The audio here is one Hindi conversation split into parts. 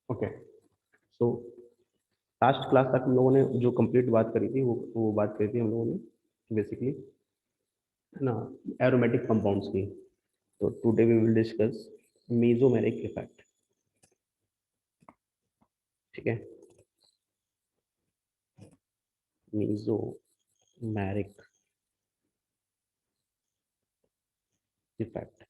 ओके, सो लास्ट क्लास तक हम लोगों ने जो कंप्लीट बात करी थी वो बात करी थी हम लोगों ने बेसिकली ना एरोमेटिक कंपाउंड्स की। तो today we will discuss mesomeric effect. ठीक है, मीजोमेरिक इफेक्ट।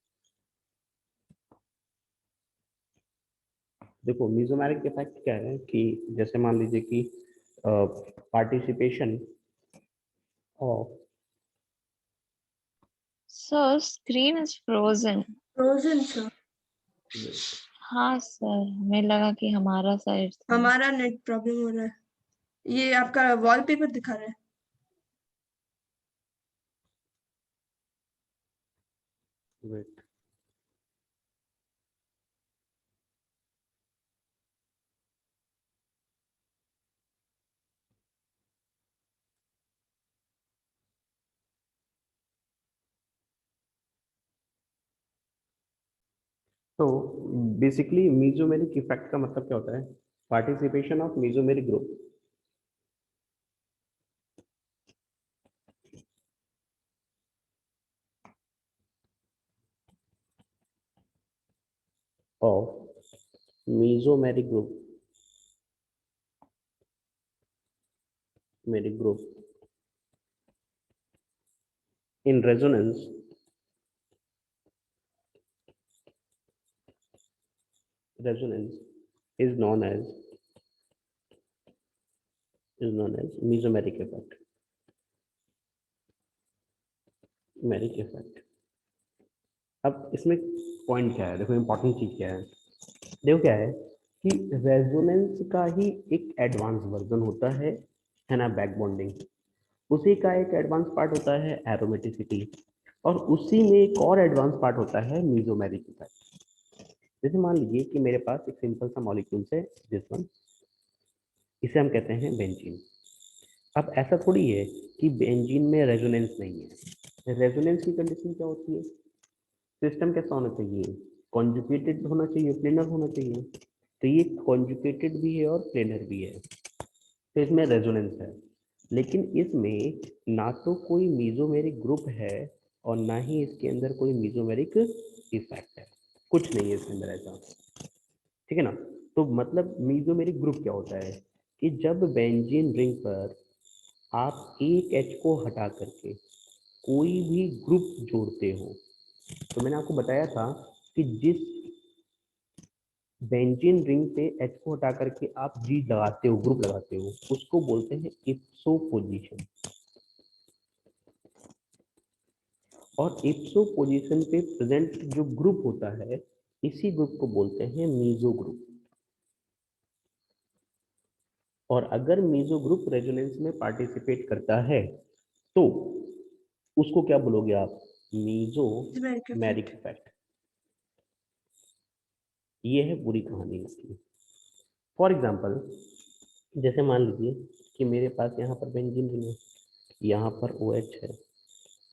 देखो मीजोमेरिक इफेक्ट क्या है कि जैसे मान लीजिए कि participation of Sir, screen is frozen. Frozen sir. हाँ सर, हमें लगा कि हमारा साइड से। हमारा नेट प्रॉब्लम हो रहा है, ये आपका वॉलपेपर दिखा रहा है। वेट, तो बेसिकली मीजोमेरिक इफेक्ट का मतलब क्या होता है? Participation of mesomeric group of mesomeric group in resonance is known as mesomeric effect. मेरिक effect. अब इसमें पॉइंट क्या है, देखो इंपॉर्टेंट चीज क्या है। देखो क्या है कि रेजोनेंस का ही एक एडवांस वर्जन होता है ना, बैक बॉन्डिंग। उसी का एक एडवांस पार्ट होता है एरोमेटिसिटी, और उसी में एक और एडवांस पार्ट होता है मीजोमेरिक इफेक्ट। जैसे मान लीजिए कि मेरे पास एक सिंपल सा मॉलिक्यूल है, दिस वन, इसे हम कहते हैं बेंजीन। अब ऐसा थोड़ी है कि बेंजीन में रेजोनेंस नहीं है। रेजोनेंस की कंडीशन क्या होती है? सिस्टम कैसा होना चाहिए? कॉन्जुगेटेड होना चाहिए, प्लेनर होना चाहिए। तो ये कॉन्जुगेटेड भी है और प्लेनर भी है, तो इसमें रेजोनेंस है। लेकिन इसमें ना तो कोई मीजोमेरिक ग्रुप है और ना ही इसके अंदर कोई मीजोमेरिक इफेक्ट है, कुछ नहीं है इसके अंदर ऐसा। ठीक है ना? तो मतलब मीजोमेरिक ग्रुप क्या होता है कि जब बेंजीन रिंग पर आप एक एच को हटा करके कोई भी ग्रुप जोड़ते हो, तो मैंने आपको बताया था कि जिस बेंजीन रिंग पे एच को हटा करके आप जी लगाते हो, ग्रुप लगाते हो, उसको बोलते हैं इप्सो पोजीशन। और इप्सो पोजीशन पे प्रेजेंट जो ग्रुप होता है, इसी ग्रुप को बोलते हैं मीजो ग्रुप। और अगर मीजो ग्रुप रेजोनेंस में पार्टिसिपेट करता है तो उसको क्या बोलोगे आप? Mesomeric effect. ये है पूरी कहानी इसकी। फॉर एग्जाम्पल, जैसे मान लीजिए कि मेरे पास यहाँ पर बेंजीन रिंग है, यहाँ पर ओ OH है,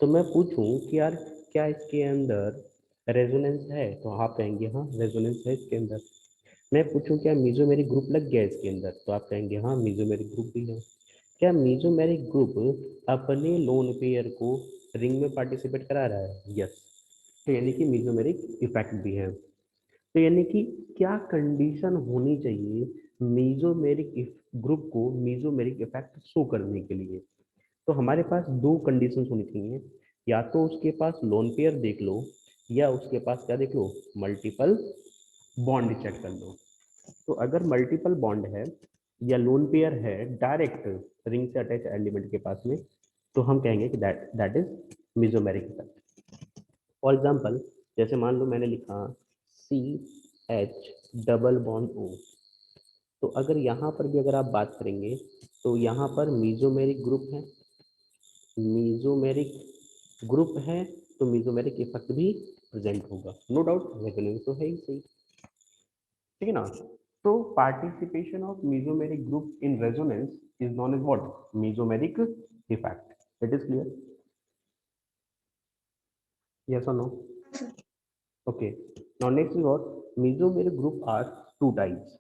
तो मैं पूछूं कि यार क्या इसके अंदर रेजोनेंस है, तो आप कहेंगे हाँ रेजोनेंस है इसके अंदर। मैं पूछूं क्या मीजोमेरिक ग्रुप लग गया इसके अंदर, तो आप कहेंगे हाँ मीजोमेरिक ग्रुप भी है। क्या मीजोमेरिक ग्रुप अपने लोन पेयर को रिंग में पार्टिसिपेट करा रहा है? यस। तो यानी कि मीजोमेरिक इफेक्ट भी है। तो यानी कि क्या कंडीशन होनी चाहिए मीजोमेरिक ग्रुप को मीजोमेरिक इफेक्ट शो करने के लिए? तो हमारे पास दो कंडीशंस होनी चाहिए। या तो उसके पास लोन पेयर देख लो, या उसके पास क्या देख लो, मल्टीपल बॉन्ड चेक कर लो। तो अगर मल्टीपल बॉन्ड है या लोन पेयर है डायरेक्ट रिंग से अटैच एलिमेंट के पास में, तो हम कहेंगे कि that is mesomeric effect. For example, जैसे मान लो मैंने लिखा CH डबल बॉन्ड O, तो अगर यहाँ पर भी अगर आप बात करेंगे तो यहाँ पर मीजोमेरिक ग्रुप है, मीजोमेरिक ग्रुप है, तो मीजोमेरिक इफेक्ट भी प्रेजेंट होगा, नो डाउट। रेजोनेंस तो है ही सही, ठीक है ना? तो participation of mesomeric group in resonance is known as what? Mesomeric effect. It is clear? Yes और no? Okay, now next is what? Mesomeric group are two types.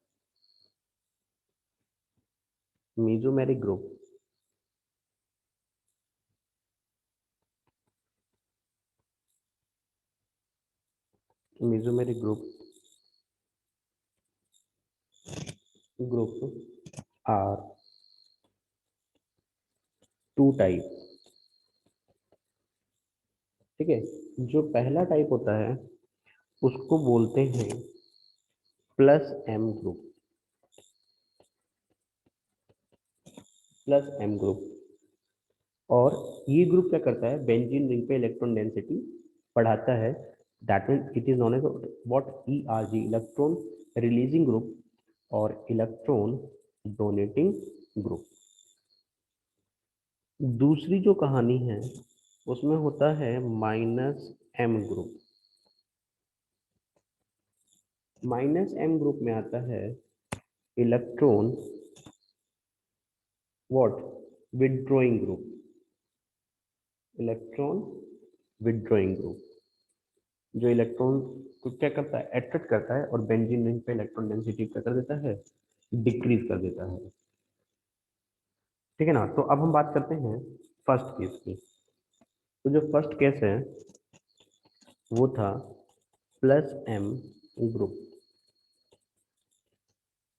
Mesomeric group mesomeric group are two type. ठीक है, जो पहला टाइप होता है उसको बोलते हैं plus M group. Plus M group, और ये ग्रुप क्या करता है, बेंजीन रिंग पे इलेक्ट्रॉन डेंसिटी बढ़ाता है। That mean it is known as what, ERG, electron releasing group और इलेक्ट्रॉन डोनेटिंग ग्रुप। दूसरी जो कहानी है उसमें होता है minus M group. Minus M group में आता है electron what, withdrawing group. Electron withdrawing group जो इलेक्ट्रॉन को क्या करता है, अट्रैक्ट करता है और बेंजीन रिंग पे इलेक्ट्रॉन डेंसिटी क्या कर देता है, डिक्रीज कर देता है। ठीक है ना। तो अब हम बात करते हैं फर्स्ट केस की। तो जो फर्स्ट केस है वो था प्लस एम ग्रुप।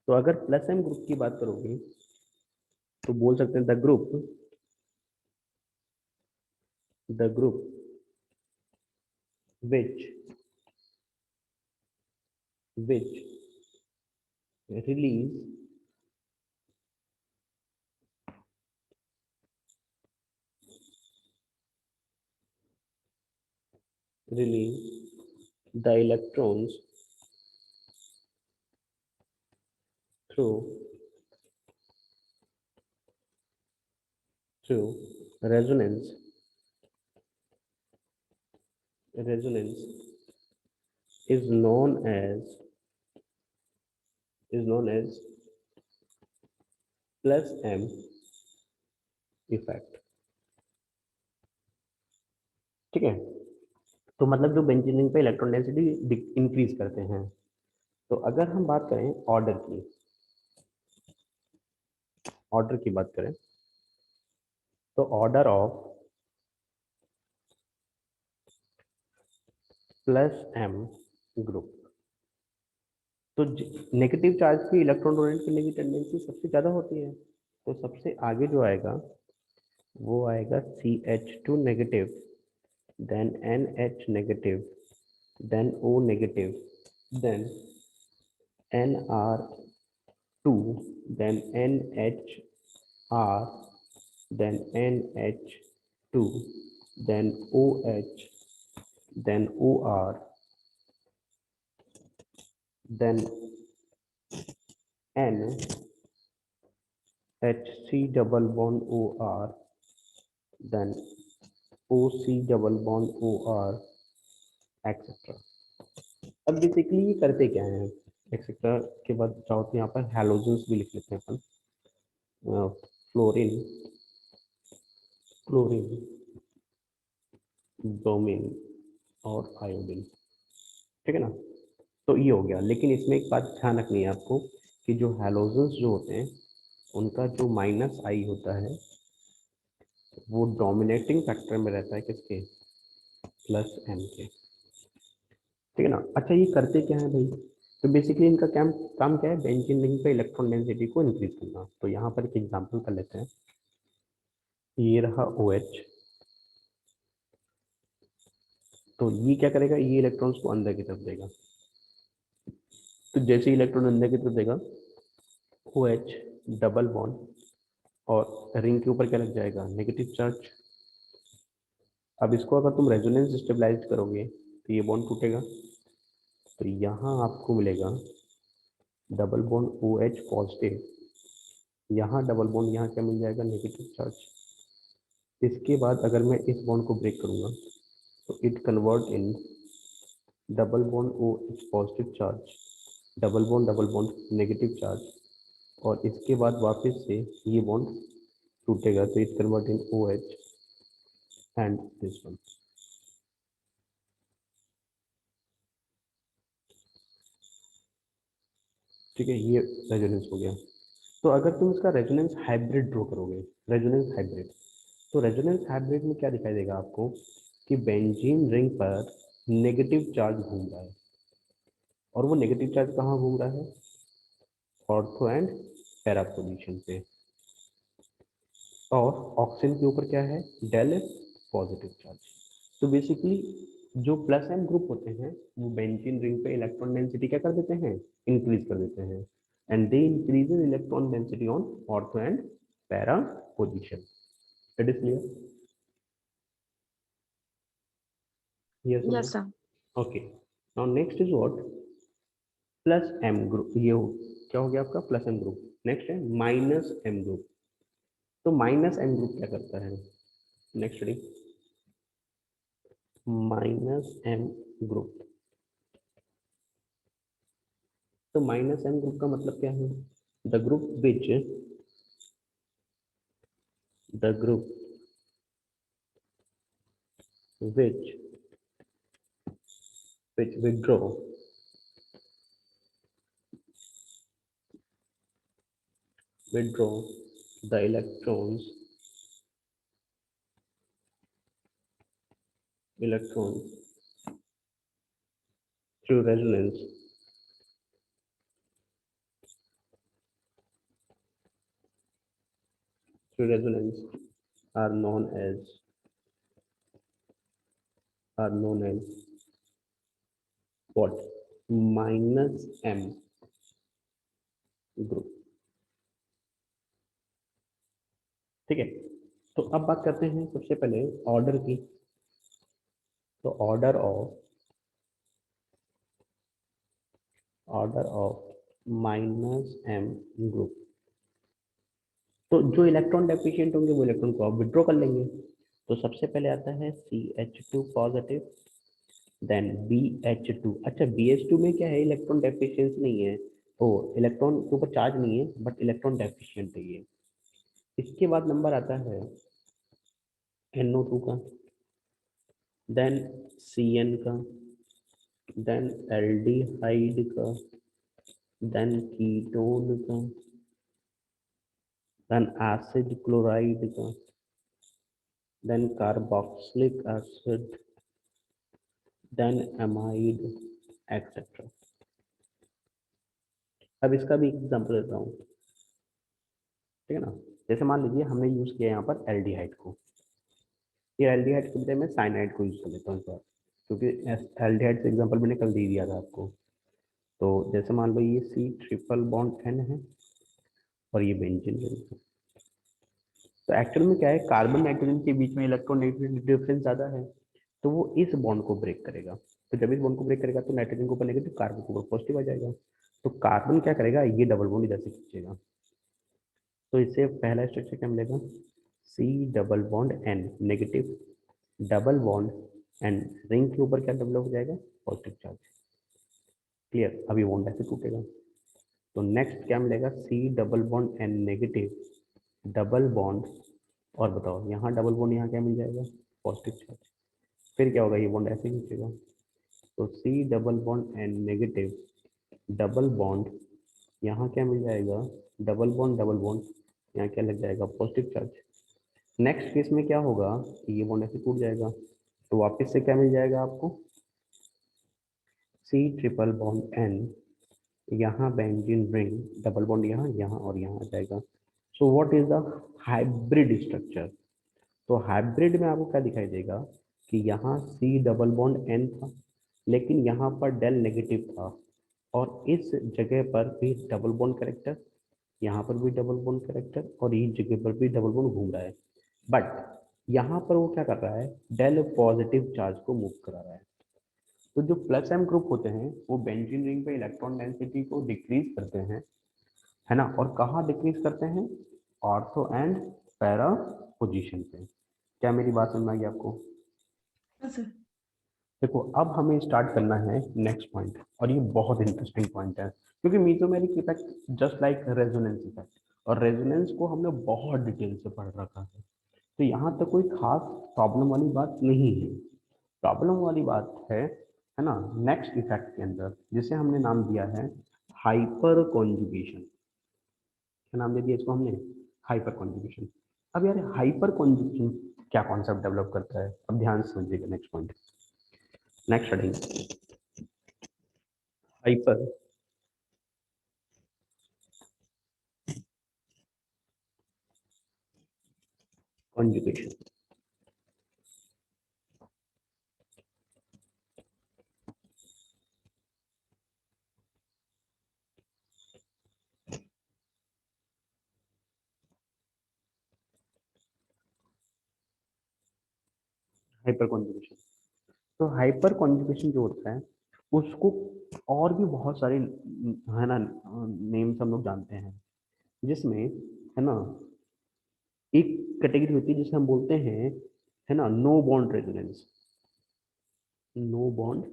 तो अगर प्लस एम ग्रुप की बात करोगे तो बोल सकते हैं the group which release the electrons through resonance is known as plus m effect. ठीक है, तो मतलब जो बेंजीन रिंग पे इलेक्ट्रॉन डेंसिटी इंक्रीज करते हैं। तो अगर हम बात करें ऑर्डर की बात करें तो order of plus M group, तो नेगेटिव चार्ज की इलेक्ट्रॉन डोनेट करने की टेंडेंसी सबसे ज्यादा होती है। तो सबसे आगे जो आएगा वो आएगा CH2 negative, then NH negative, then O negative, then Nr2, then NHR, then NH2, then OH, then OR, then N HC double bond OR, then OC double bond OR, etcetera. अब बेसिकली ये करते क्या है, एक्सेट्रा के बाद चाहो तो यहाँ पर हैलोजेंस भी लिख लेते हैं अपन, फ्लोरीन, क्लोरीन, ब्रोमीन और आयोडीन। ठीक है ना। तो ये हो गया, लेकिन इसमें एक बात ध्यान रखनी है आपको कि जो हैलोजेंस जो होते हैं उनका जो माइनस आई होता है वो डोमिनेटिंग फैक्टर में रहता है किसके, प्लस एम के। ठीक है ना। अच्छा, ये करते क्या है भाई, तो बेसिकली इनका काम काम क्या है, बेंजीन रिंग पे इलेक्ट्रॉन डेंसिटी को इंक्रीज करना। तो यहाँ पर एक एग्जांपल कर लेते हैं। ये रहा OH, तो ये क्या करेगा, ये इलेक्ट्रॉन्स को अंदर की तरफ देगा। तो जैसे इलेक्ट्रॉन अंदर की तरफ देगा OH डबल बॉन्ड और रिंग के ऊपर क्या लग जाएगा, नेगेटिव चार्ज। अब इसको अगर तुम रेजोनेंस स्टेबलाइज करोगे तो ये बॉन्ड टूटेगा, तो यहाँ आपको मिलेगा डबल बॉन्ड OH पॉजिटिव, यहाँ डबल बॉन्ड, यहाँ क्या मिल जाएगा, नेगेटिव चार्ज। इसके बाद अगर मैं इस बॉन्ड को ब्रेक करूंगा तो it convert in double bond OH positive charge, double bond negative charge, और इसके बाद वापस से ये बॉन्ड टूटेगा तो it convert in OH and this one. ठीक है, ये रेजोनेंस हो गया। तो अगर तुम इसका रेजोनेंस हाइब्रिड ड्रॉ करोगे, रेजोनेंस हाइब्रिड, तो रेजोनेंस हाइब्रिड में क्या दिखाई देगा आपको कि बेंजीन रिंग पर नेगेटिव चार्ज घूम रहा है, और वो नेगेटिव चार्ज कहाँ घूम रहा है, ऑर्थो एंड पैरा पोजीशन पे, और ऑक्सीजन के ऊपर क्या है, डेल पॉजिटिव चार्ज। तो बेसिकली जो प्लस एम ग्रुप होते हैं वो बेंजीन रिंग पे इलेक्ट्रॉन डेंसिटी क्या कर देते हैं, इंक्रीज कर देते हैं, and they increase electron density on ortho and para position. It is clear? Yes और Yes, sir. No? Okay, now next is what, plus M group. ये क्या हो गया आपका प्लस एम ग्रुप। नेक्स्ट है माइनस एम ग्रुप। तो माइनस एम ग्रुप क्या करता है, next study, minus M group. तो माइनस एम ग्रुप का मतलब क्या है, the group which, the group which withdraw the electrons through resonance are known as what, minus m group। ठीक है, तो अब बात करते हैं सबसे पहले ऑर्डर की। तो order of minus M group, तो जो इलेक्ट्रॉन डेफिशिएंट होंगे वो इलेक्ट्रॉन को आप विड्रॉ कर लेंगे। तो सबसे पहले आता है CH2 पॉजिटिव, देन BH2। अच्छा, BH2 में क्या है, इलेक्ट्रॉन डेफिशिएंसी नहीं है, ओ इलेक्ट्रॉन के ऊपर चार्ज नहीं है बट इलेक्ट्रॉन डेफिशिएंट है ये। इसके बाद नंबर आता है NO2 का, देन CN का, देन एल्डिहाइड का, देन कीटोन का, देन एसिड क्लोराइड का, then carboxylic acid, then amide, etcetera. अब इसका भी एग्जांपल देता हूँ, ठीक है ना। जैसे मान लीजिए हमने यूज किया यहाँ पर एल्डिहाइड को, ये एल्डिहाइड के बजाय मैं साइनाइड को यूज कर लेता हूँ इस बार, क्योंकि एल्डिहाइड से एग्जांपल मैंने कल दे दिया था आपको। तो जैसे मान लो ये C ट्रिपल बॉन्ड N है और ये बेंजीन रिंग है। तो एक्चुअल में क्या है, कार्बन नाइट्रोजन के बीच में इलेक्ट्रोनेगेटिव डिफरेंस ज्यादा है, तो वो इस बॉन्ड को ब्रेक करेगा। तो जब इस बॉन्ड को ब्रेक करेगा तो नाइट्रोजन के ऊपर नेगेटिव, कार्बन के ऊपर पॉजिटिव आ जाएगा। तो कार्बन क्या करेगा, ये डबल बॉन्ड इधर से खींचेगा। तो इससे पहला स्ट्रक्चर क्या मिलेगा, C double bond N negative, double bond and ring के ऊपर क्या डेवलप हो जाएगा, पॉजिटिव चार्ज। क्लियर, अभी बॉन्ड ऐसे टूटेगा। तो नेक्स्ट क्या मिलेगा, C double bond N negative, double bond, और बताओ यहाँ डबल बॉन्ड, यहाँ क्या मिल जाएगा, पॉजिटिव चार्ज। फिर क्या होगा, ये बॉन्ड ऐसे खींचेगा। तो C double bond N negative, double bond, यहाँ क्या मिल जाएगा, डबल बॉन्ड, यहाँ क्या लग जाएगा, पॉजिटिव चार्ज। नेक्स्ट केस में क्या होगा कि ये बॉन्ड ऐसे टूट जाएगा, तो वापस से क्या मिल जाएगा आपको, C ट्रिपल बॉन्ड N, यहाँ बेंजीन रिंग, डबल बॉन्ड यहाँ, यहाँ और यहाँ आ जाएगा। So what is the hybrid structure. तो हाइब्रिड में आपको क्या दिखाई देगा कि यहाँ C डबल बॉन्ड N था, लेकिन यहाँ पर डेल नेगेटिव था, और इस जगह पर भी डबल बॉन्ड कैरेक्टर, यहाँ पर भी डबल बॉन्ड कैरेक्टर, और इस जगह पर भी डबल बॉन्ड घूम रहा है। बट यहाँ पर वो क्या कर रहा है, डेल पॉजिटिव चार्ज को मूव करा रहा है। तो जो प्लस एम ग्रुप होते हैं वो बेंजीन रिंग पे इलेक्ट्रॉन डेंसिटी को डिक्रीज करते हैं, है ना, और कहाँ डिक्रीज करते हैं, ऑर्थो एंड पैरा पोजीशन पे। क्या मेरी बात समझ में आ गई आपको। हाँ सर। देखो अब हमें स्टार्ट करना है नेक्स्ट पॉइंट, और ये बहुत इंटरेस्टिंग पॉइंट है, क्योंकि mesomeric effect just like resonance effect, और रेजोनेंस को हमने बहुत डिटेल से पढ़ रखा है, तो यहाँ तक कोई खास प्रॉब्लम वाली बात नहीं है। प्रॉब्लम वाली बात है ना, नेक्स्ट इफेक्ट के अंदर, जिसे हमने नाम दिया है हाइपर कॉन्जुगेशन। क्या नाम दे दिया इसको हमने, हाइपर कॉन्जुगेशन। अब यार हाइपर कॉन्जुगेशन क्या कॉन्सेप्ट डेवलप करता है, अब ध्यान से समझिएगा next point. Next heading, hyper conjugation. Hyper conjugation, तो हाइपर कॉन्जुगेशन जो होता है उसको और भी बहुत सारे है ना नेम्स हम लोग जानते हैं, जिसमें है ना एक कैटेगरी होती है जिसे हम बोलते हैं है ना no bond resonance, no bond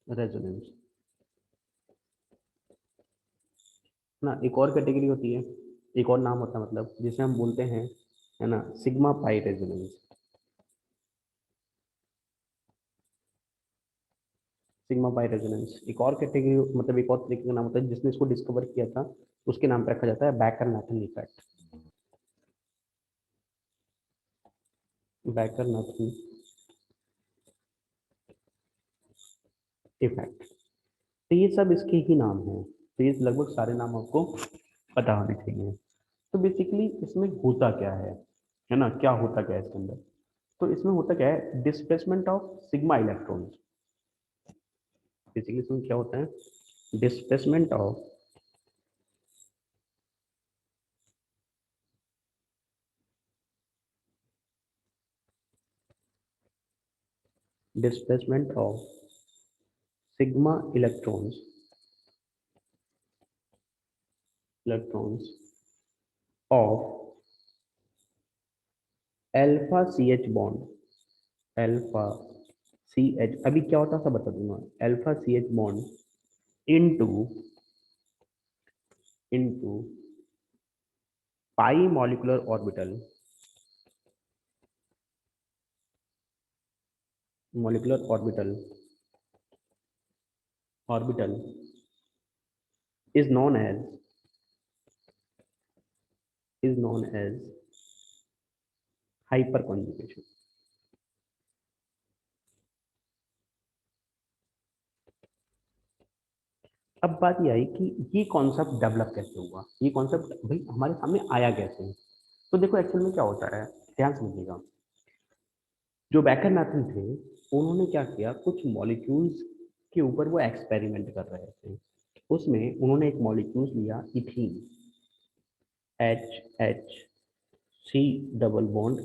resonance ना। एक और कैटेगरी होती है, एक और नाम होता है मतलब, जिसे हम बोलते हैं है ना sigma pi resonance, sigma pi resonance. एक और कैटेगरी मतलब एक और तरीके का नाम होता है, जिसने इसको डिस्कवर किया था उसके नाम पे रखा जाता है Baker Nathan effect, Baker Nathan effect. तो ये सब इसके ही नाम हैं, तो ये लगभग सारे नाम आपको पता होने चाहिए। तो बेसिकली इसमें होता क्या है ना, क्या होता क्या है इसके अंदर। तो इसमें होता क्या है, displacement of sigma electrons. Basically इसमें क्या होता है, displacement of displacement of sigma electrons, electrons of alpha C H bond, alpha C H, अभी क्या होता है सब बता दूंगा, alpha C H bond into into pi molecular orbital, molecular orbital, orbital is known as is known as hyperconjugation। अब बात यह आई कि ये कॉन्सेप्ट डेवलप कैसे हुआ, ये कॉन्सेप्ट भाई हमारे सामने आया कैसे। तो देखो एक्चुअल में क्या होता है, ध्यान समझिएगा। जो बैकर नाथन थे उन्होंने क्या किया, कुछ मॉलिक्यूल्स के ऊपर वो एक्सपेरिमेंट कर रहे थे। उसमें उन्होंने एक मॉलिक्यूल लिया ethene, H H C double bond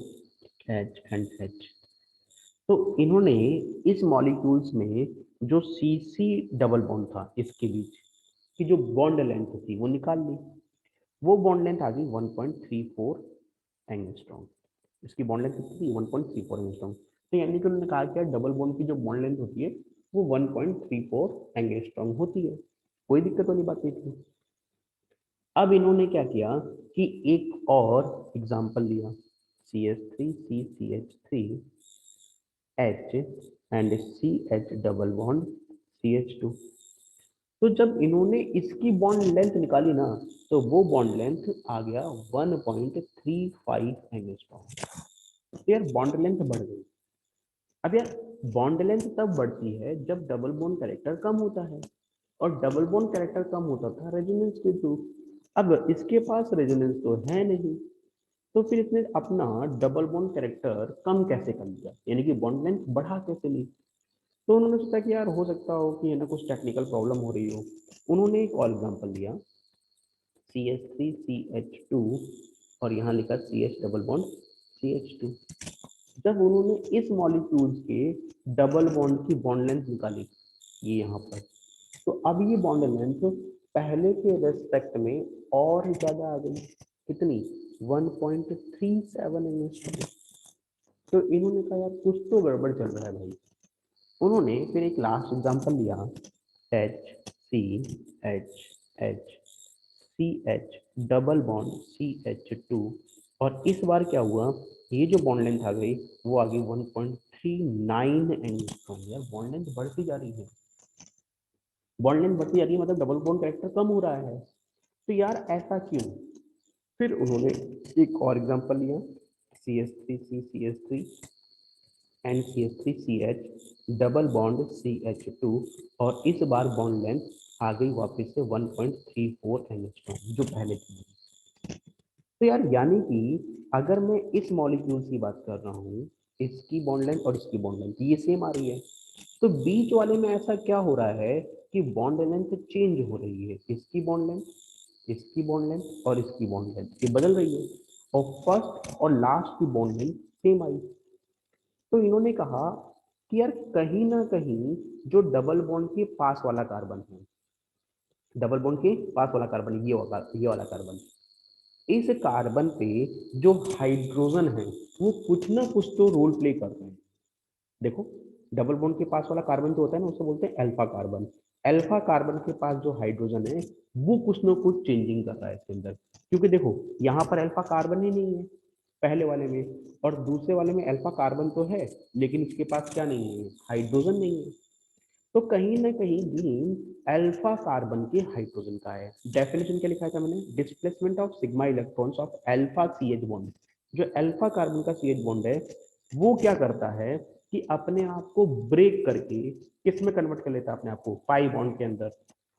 H and H. तो इन्होंने इस मॉलिक्यूल्स में जो सी सी डबल बॉन्ड था इसके बीच की जो बॉन्ड लेंथ थी वो निकाल ली। वो बॉन्ड लेंथ आ गई 1.34 एंगस्ट्रॉम। इसकी बॉन्ड लेंथ कितनी थी, 1.34 एंगस्ट्रॉम। तो यानी कि उन्होंने कहा कि डबल बॉन्ड की जो बॉन्ड लेंथ होती है वो 1.34 एंगस्ट्रॉम होती है, कोई दिक्कत वाली बात नहीं थी। अब इन्होंने क्या किया कि एक और एग्जांपल लिया, CH3 CCH3 H and CH double bond CH2। तो जब इन्होंने इसकी बॉन्ड लेंथ निकाली ना, तो वो बॉन्ड लेंथ आ गया 1.35 एंगस्ट्रॉम। तो यार बॉन्ड लेंथ बढ़ गई। अब यार बॉन्ड लेंथ तब बढ़ती है जब डबल बॉन्ड कैरेक्टर कम होता है, और डबल बॉन्ड कैरेक्टर कम होता था रेजोनेंस के थ्रू। अब इसके पास रेजोनेंस तो है नहीं, तो फिर इसने अपना डबल बॉन्ड कैरेक्टर कम कैसे कर लिया, यानी कि बॉन्ड लेंथ बढ़ा कैसे ली। तो उन्होंने सोचा कि यार हो सकता हो कि है ना कुछ टेक्निकल प्रॉब्लम हो रही हो। उन्होंने एक और एग्जांपल दिया, CH3CH2 और यहाँ लिखा CH डबल बॉन्ड CH2। जब उन्होंने इस मॉलिक्यूल्स के डबल बॉन्ड की बॉन्ड लेंथ निकाली ये यहाँ पर, तो अब ये बॉन्ड लेंथ पहले के रेस्पेक्ट में और ज्यादा आ गई, कितनी 1.37 एंगस्ट्रॉम। तो इन्होंने कहा यार कुछ तो गड़बड़ चल रहा है भाई। उन्होंने फिर एक लास्ट एग्जांपल लिया, HCHHCH डबल बॉन्ड CH2, और इस बार क्या हुआ, ये जो बॉन्ड लेंथ आ गई वो आ गई 1.39 एंगस्ट्रॉम। यार बॉन्ड लेंथ बढ़ती जा रही है, बॉन्ड लेंथ बढ़ती जा रही है, मतलब डबल बॉन्ड कैरेक्टर कम हो रहा है। तो यार ऐसा क्यों? फिर उन्होंने एक और एग्जांपल लिया, CH3CCH3 and CH3CH double bond CH2, और इस बार बॉन्ड लेंथ आ गई वापस से 1.34 NH2 जो पहले थी। तो यार यानी कि अगर मैं इस मॉलिक्यूल की बात कर रहा हूँ, इसकी बॉन्ड लेंथ और इसकी बॉन्ड लेंथ ये सेम आ रही है, तो बीच वाले में ऐसा क्या हो रहा है कि बॉन्ड लेंथ चेंज हो रही है, इसकी बॉन्ड लेंथ, इसकी बॉन्ड लेंथ और इसकी बॉन्ड लेंथ ये बदल रही है, और फर्स्ट और लास्ट की बॉन्ड लेंथ सेम आई। तो इन्होंने कहा कि यार कहीं ना कहीं जो डबल बॉन्ड के पास वाला कार्बन है, डबल बॉन्ड के पास वाला कार्बन, ये वाला कार्बन, इस कार्बन पे जो हाइड्रोजन है वो कुछ ना कुछ तो रोल प्ले कर रहे हैं। देखो, डबल बॉन्ड के पास वाला कार्बन जो होता है ना, उसको बोलते हैं अल्फा कार्बन। अल्फा कार्बन के पास जो हाइड्रोजन है वो कुछ ना कुछ चेंजिंग कर रहा है इसके अंदर, क्योंकि देखो यहाँ पर अल्फा कार्बन ही नहीं है पहले वाले में, और दूसरे वाले में अल्फा कार्बन तो है लेकिन इसके पास क्या नहीं है, हाइड्रोजन नहीं है। तो कहीं ना कहीं बीम अल्फा कार्बन के हाइड्रोजन का है। डेफिनेशन क्या लिखा था मैंने, displacement of sigma electrons of alpha CH bond. जो अल्फा कार्बन का CH बॉन्ड है वो क्या करता है कि अपने आप को ब्रेक करके किस में कन्वर्ट कर लेता है, अपने आप को पाई बॉन्ड के अंदर,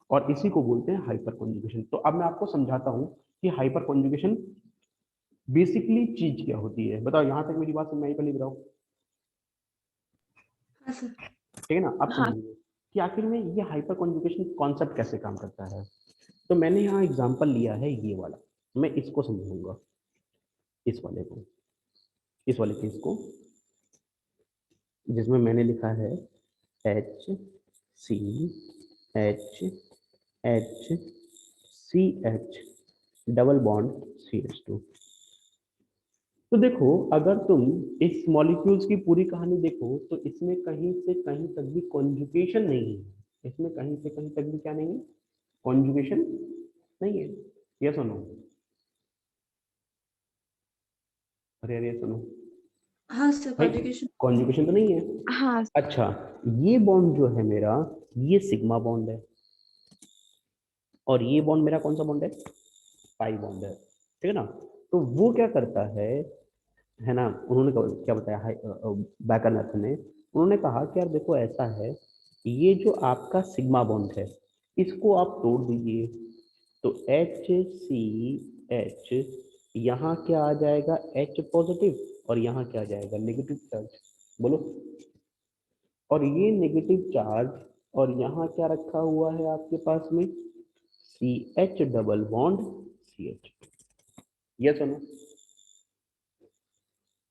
और इसी को बोलते हैं हाइपर कॉन्जुगेशन। तो अब मैं आपको समझाता हूँ कि हाइपर कॉन्जुगेशन बेसिकली चीज क्या होती है। बताओ, यहाँ तक मेरी बात समझ में आई? पहले बताओ, हाँ सर। ठीक है ना? अब हाँ समझिए कि आखिर में ये हाइपर कॉन्जुगेशन कॉन्सेप्ट कैसे काम करता है। तो मैंने यहाँ एग्जांपल लिया है ये वाला, मैं इसको समझाऊंगा, इस वाले को, इस वाले केस को, जिसमें मैंने लिखा है HCHHCH डबल बॉन्ड CH2। तो देखो, अगर तुम इस मॉलिक्यूल्स की पूरी कहानी देखो तो इसमें कहीं से कहीं तक भी कॉन्जुगेशन नहीं है, इसमें कहीं से कहीं तक भी क्या नहीं है, कॉन्जुगेशन नहीं है। ये सुनो, अरे अरे सुनो हाँ सर, भाई, कॉन्जुगेशन। कॉन्जुगेशन तो नहीं है। हाँ अच्छा, ये बॉन्ड जो है मेरा, ये सिग्मा बॉन्ड है, और ये बॉन्ड मेरा कौन सा बॉन्ड है, पाई बॉन्ड है, ठीक है ना? तो वो क्या करता है ना, उन्होंने क्या बताया बैकनर्थ ने, उन्होंने कहा कि यार देखो ऐसा है, ये जो आपका सिग्मा बॉन्ड है इसको आप तोड़ दीजिए, तो HCH, यहाँ क्या आ जाएगा, H पॉजिटिव, और यहाँ क्या आ जाएगा, नेगेटिव चार्ज। बोलो, और ये नेगेटिव चार्ज, और यहाँ क्या रखा हुआ है आपके पास में, CH डबल बॉन्ड CH। ये सुनो,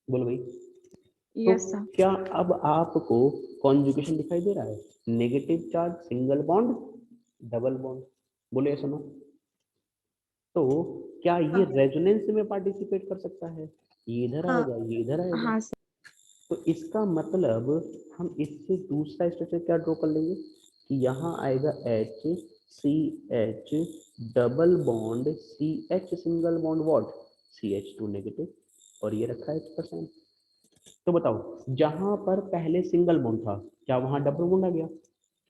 बोलो भाई। तो यस सर। क्या अब आपको कॉन्जुगेशन दिखाई दे रहा है, negative charge single bond double bond, बोलो ये सुनो। तो क्या ये हाँ रेजोनेंस में पार्टिसिपेट कर सकता है, ये इधर हाँ आएगा, ये इधर आएगा। हाँ सर। तो इसका मतलब हम इससे दूसरा स्ट्रक्चर क्या ड्रॉ कर लेंगे कि यहाँ आएगा HCH double bond CH single bond what, CH2 negative, और ये रखा है H%। तो बताओ, जहां पर पहले सिंगल बॉन्ड था क्या वहां डबल बॉन्ड आ गया,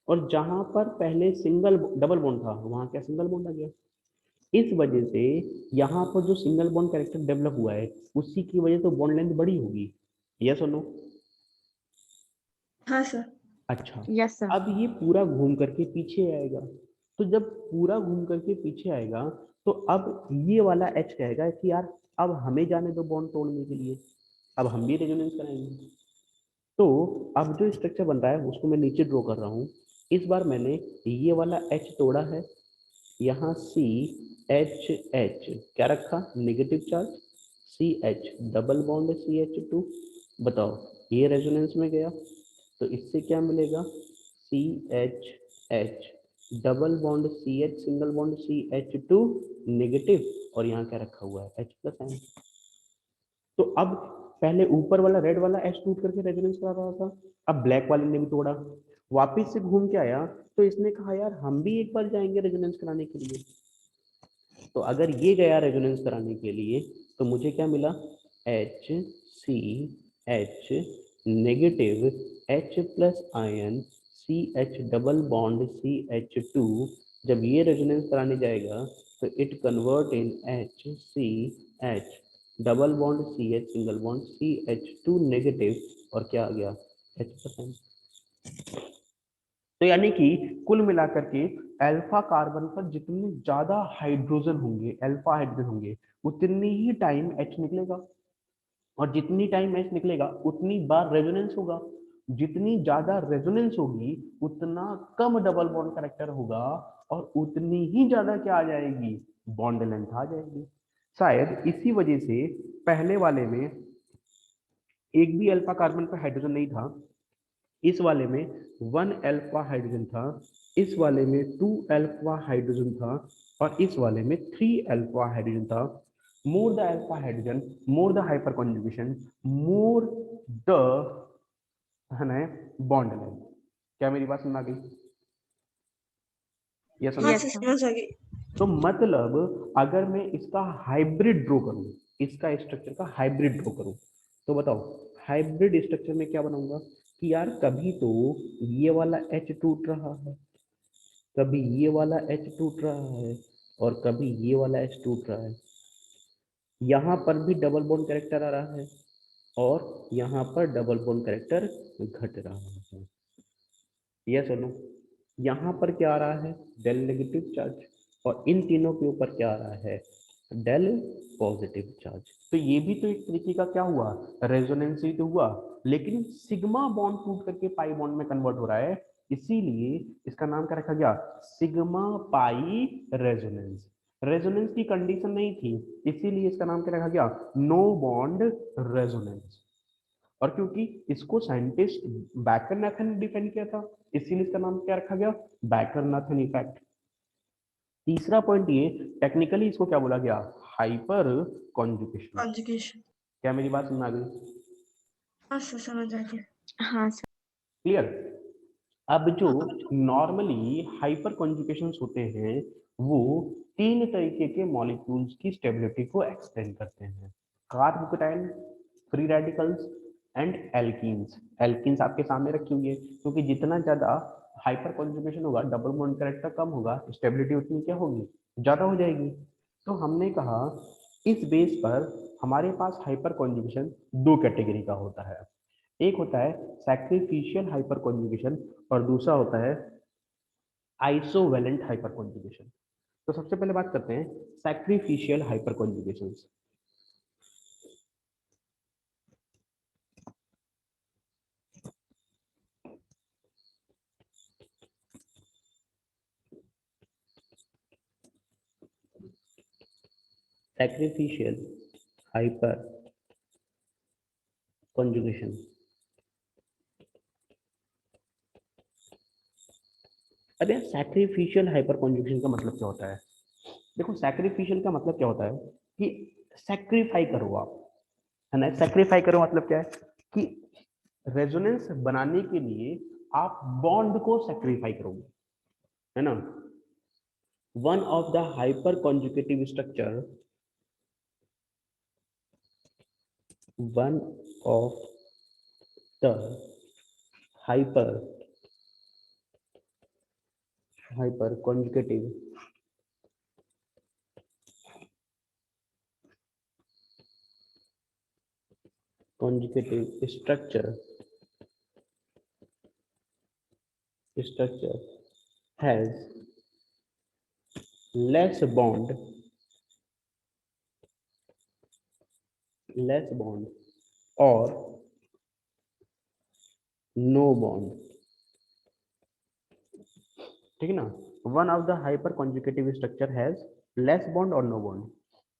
और जहां पर पहले सिंगल डबल बॉन्ड था वहां क्या सिंगल बॉन्ड आ गया। इस वजह से यहाँ पर जो सिंगल बॉन्ड कैरेक्टर डेवलप हुआ है उसी की वजह से बॉन्ड लेंथ बड़ी होगी। यस और नो? हाँ सर। अच्छा, यस सर। अब ये पूरा घूम करके पीछे आएगा, तो जब पूरा घूम करके पीछे आएगा तो अब ये वाला H कहेगा कि यार अब हमें जाने दो बॉन्ड तोड़ने के लिए, अब हम भी रेजोनेंस कराएंगे। तो अब जो स्ट्रक्चर बन रहा है उसको मैं नीचे ड्रॉ कर रहा हूँ। इस बार मैंने ये वाला H तोड़ा है, यहाँ CH क्या रखा, negative charge, CH double bond CH2। बताओ, ये रेजोनेंस में गया तो इससे क्या मिलेगा, CH double bond CH single bond CH2 negative, और यहाँ क्या रखा हुआ है, H प्लस आयन। तो अब पहले ऊपर वाला रेड वाला H टूट करके रेजोनेंस करा रहा था, अब ब्लैक वाले ने भी तोड़ा, वापिस से घूम के आया, तो इसने कहा यार हम भी एक बार जाएंगे रेजोनेंस कराने के लिए। तो अगर ये गया रेजोनेंस कराने के लिए तो मुझे क्या मिला, HCH negative H plus ion CH double bond CH2 जब ये रेजोनेंस कराने जाएगा तो it convert in H C H, double bond C H, single bond C H two negative, और क्या आ गया H%। तो यानी कि कुल मिलाकर के अल्फा कार्बन पर जितने ज्यादा हाइड्रोजन होंगे, अल्फा हाइड्रोजन होंगे, उतनी ही टाइम H निकलेगा, और जितनी टाइम H निकलेगा उतनी बार रेजोनेंस होगा। जितनी ज्यादा रेजोनेंस होगी उतना कम डबल बॉन्ड कैरेक्टर होगा, और उतनी ही ज्यादा क्या आ जाएगी, बॉन्ड लेंथ आ जाएगी। शायद इसी वजह से पहले वाले में एक भी अल्फा कार्बन पर हाइड्रोजन नहीं था, इस वाले में 1 अल्फा हाइड्रोजन था, इस वाले में 2 अल्फा हाइड्रोजन था, और इस वाले में 3 अल्फा हाइड्रोजन था। मोर the alpha hydrogen, more the hyper conjugation, more the है ना बॉन्ड लेंथ। क्या मेरी बात सुन आ गई? यस हाँ यस सर, सर। समझ आ गई। तो मतलब अगर मैं इसका हाइब्रिड ड्रॉ करूं, इसका स्ट्रक्चर का हाइब्रिड ड्रॉ करूं, तो बताओ हाइब्रिड स्ट्रक्चर में क्या बनाऊंगा कि यार कभी तो ये वाला H टूट रहा है, कभी ये वाला H टूट रहा है, और कभी ये वाला H टूट रहा है। यहाँ पर भी डबल बॉन्ड कैरेक्टर आ रहा है, और यहाँ पर डबल बॉन्ड कैरेक्टर घट रहा है। यस और नो? यहाँ पर क्या आ रहा है, डेल नेगेटिव चार्ज, और इन तीनों के ऊपर क्या आ रहा है, डेल पॉजिटिव चार्ज। तो ये भी तो एक तरीके का क्या हुआ, रेजोनेंस ही तो हुआ, लेकिन सिग्मा बॉन्ड टूट करके पाई बॉन्ड में कन्वर्ट हो रहा है, इसीलिए इसका नाम क्या रखा गया, सिग्मा पाई रेजोनेंस। रेजोनेंस की कंडीशन नहीं थी, इसीलिए इसका नाम क्या रखा गया, नो बॉन्ड रेजोनेंस। और क्योंकि इसको साइंटिस्ट बैकरनाथन ने डिफाइन किया था, इसीलिए इसका नाम क्या रखा गया, बैकरनाथन इफेक्ट। तीसरा पॉइंट ये, टेक्निकली इसको क्या बोला गया, हाइपर कॉन्जुगेशन। कॉन्जुगेशन। क्या मेरी बात सुन आ गई? हाँ सर, समझ आ गया। हाँ सर। क्लियर? अब जो हाँ, नॉर्मली हाइपर कॉन्जुगेशंस होते हैं वो तीन तरीके के मॉलिक्यूल्स की स्टेबिलिटी को एक्सटेंड करते हैं, carbocation, free radicals and alkenes. Alkenes आपके सामने रखी हुई है, क्योंकि जितना ज्यादा हाइपर कॉन्जुगेशन होगा, डबल बॉन्ड कैरेक्टर कम होगा, स्टेबिलिटी उतनी क्या होगी, ज्यादा हो जाएगी। तो हमने कहा इस बेस पर हमारे पास हाइपर कॉन्जुगेशन दो कैटेगरी का होता है, एक होता है सैक्रिफिशियल हाइपर कॉन्जुगेशन, और दूसरा होता है आइसोवेलेंट हाइपर कॉन्जुगेशन। तो सबसे पहले बात करते हैं sacrificial hyper conjugation. Sacrificial hyper conjugation, अब यार सैक्रिफिशियल हाइपर कॉन्जुगेशन का मतलब क्या होता है? देखो सैक्रिफिशियल का मतलब क्या होता है कि सैक्रिफाई करो आप, है ना। सैक्रिफाई करो मतलब क्या है कि रेजोनेंस बनाने के लिए आप बॉन्ड को सैक्रिफाई करोगे, है ना। One of the hyper conjugative structure, one of the hyper conjugative structure has less bond or no bond, ठीक है ना। One of the hyper conjugative structure has less bond और नो बॉन्ड,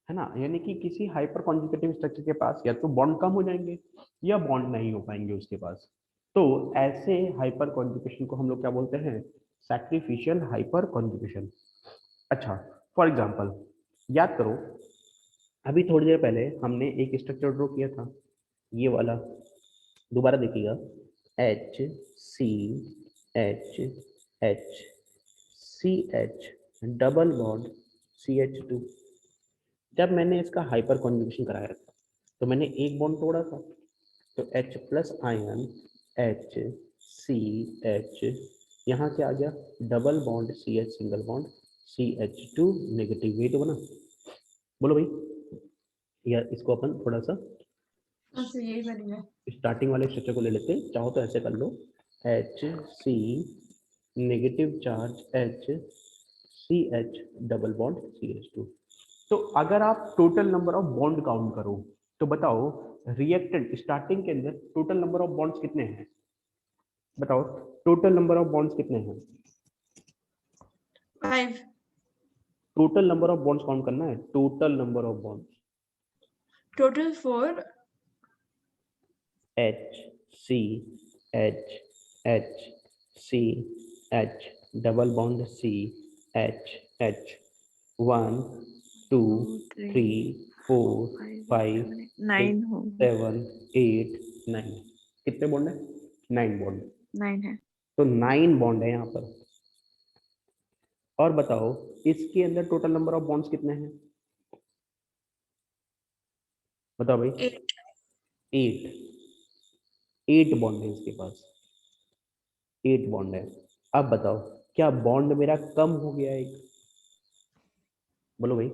है ना। यानी कि किसी हाइपर कॉन्जुगेटिव स्ट्रक्चर के पास या तो बॉन्ड कम हो जाएंगे या बॉन्ड नहीं हो पाएंगे उसके पास। तो ऐसे हाइपर कॉन्जुगेशन को हम लोग क्या बोलते हैं, सैक्रिफिशियल हाइपर कॉन्जुगेशन। अच्छा, फॉर एग्जांपल याद करो, अभी थोड़ी देर पहले हमने एक स्ट्रक्चर ड्रॉ किया था, ये वाला, दोबारा देखिएगा, H C H H C H double bond CH2। जब मैंने इसका हाइपर कॉन्जुगेशन कराया था तो मैंने एक बॉन्ड तोड़ा था, तो H प्लस आयन HCH यहाँ क्या आ गया, double bond CH single bond CH2 negative, यही तो बना। बोलो भाई, या इसको अपन थोड़ा सा अच्छा यही बनेगा। स्टार्टिंग वाले स्ट्रक्चर को ले लेते हैं, चाहो तो ऐसे कर लो, HC negative charge HCH double bond CH2। तो अगर आप total number of bond count करो तो बताओ रिएक्टेंट स्टार्टिंग के अंदर टोटल नंबर ऑफ बॉन्ड्स कितने हैं, बताओ टोटल नंबर ऑफ बॉन्ड्स कितने हैं, 5। Total number of bonds count करना है, total number of bonds. Total 4। HCH double bond CH 1 2 3 4 5 9 हो 7 8 9, कितने बॉन्ड है, 9 बॉन्ड। 9 है। तो 9 बॉन्ड है यहाँ पर। और बताओ इसके अंदर टोटल नंबर ऑफ बॉन्ड्स कितने हैं, बताओ भाई। 8। 8 बॉन्ड है इसके पास, 8 बॉन्ड है। अब बताओ क्या बॉन्ड मेरा कम हो गया एक, बोलो भाई,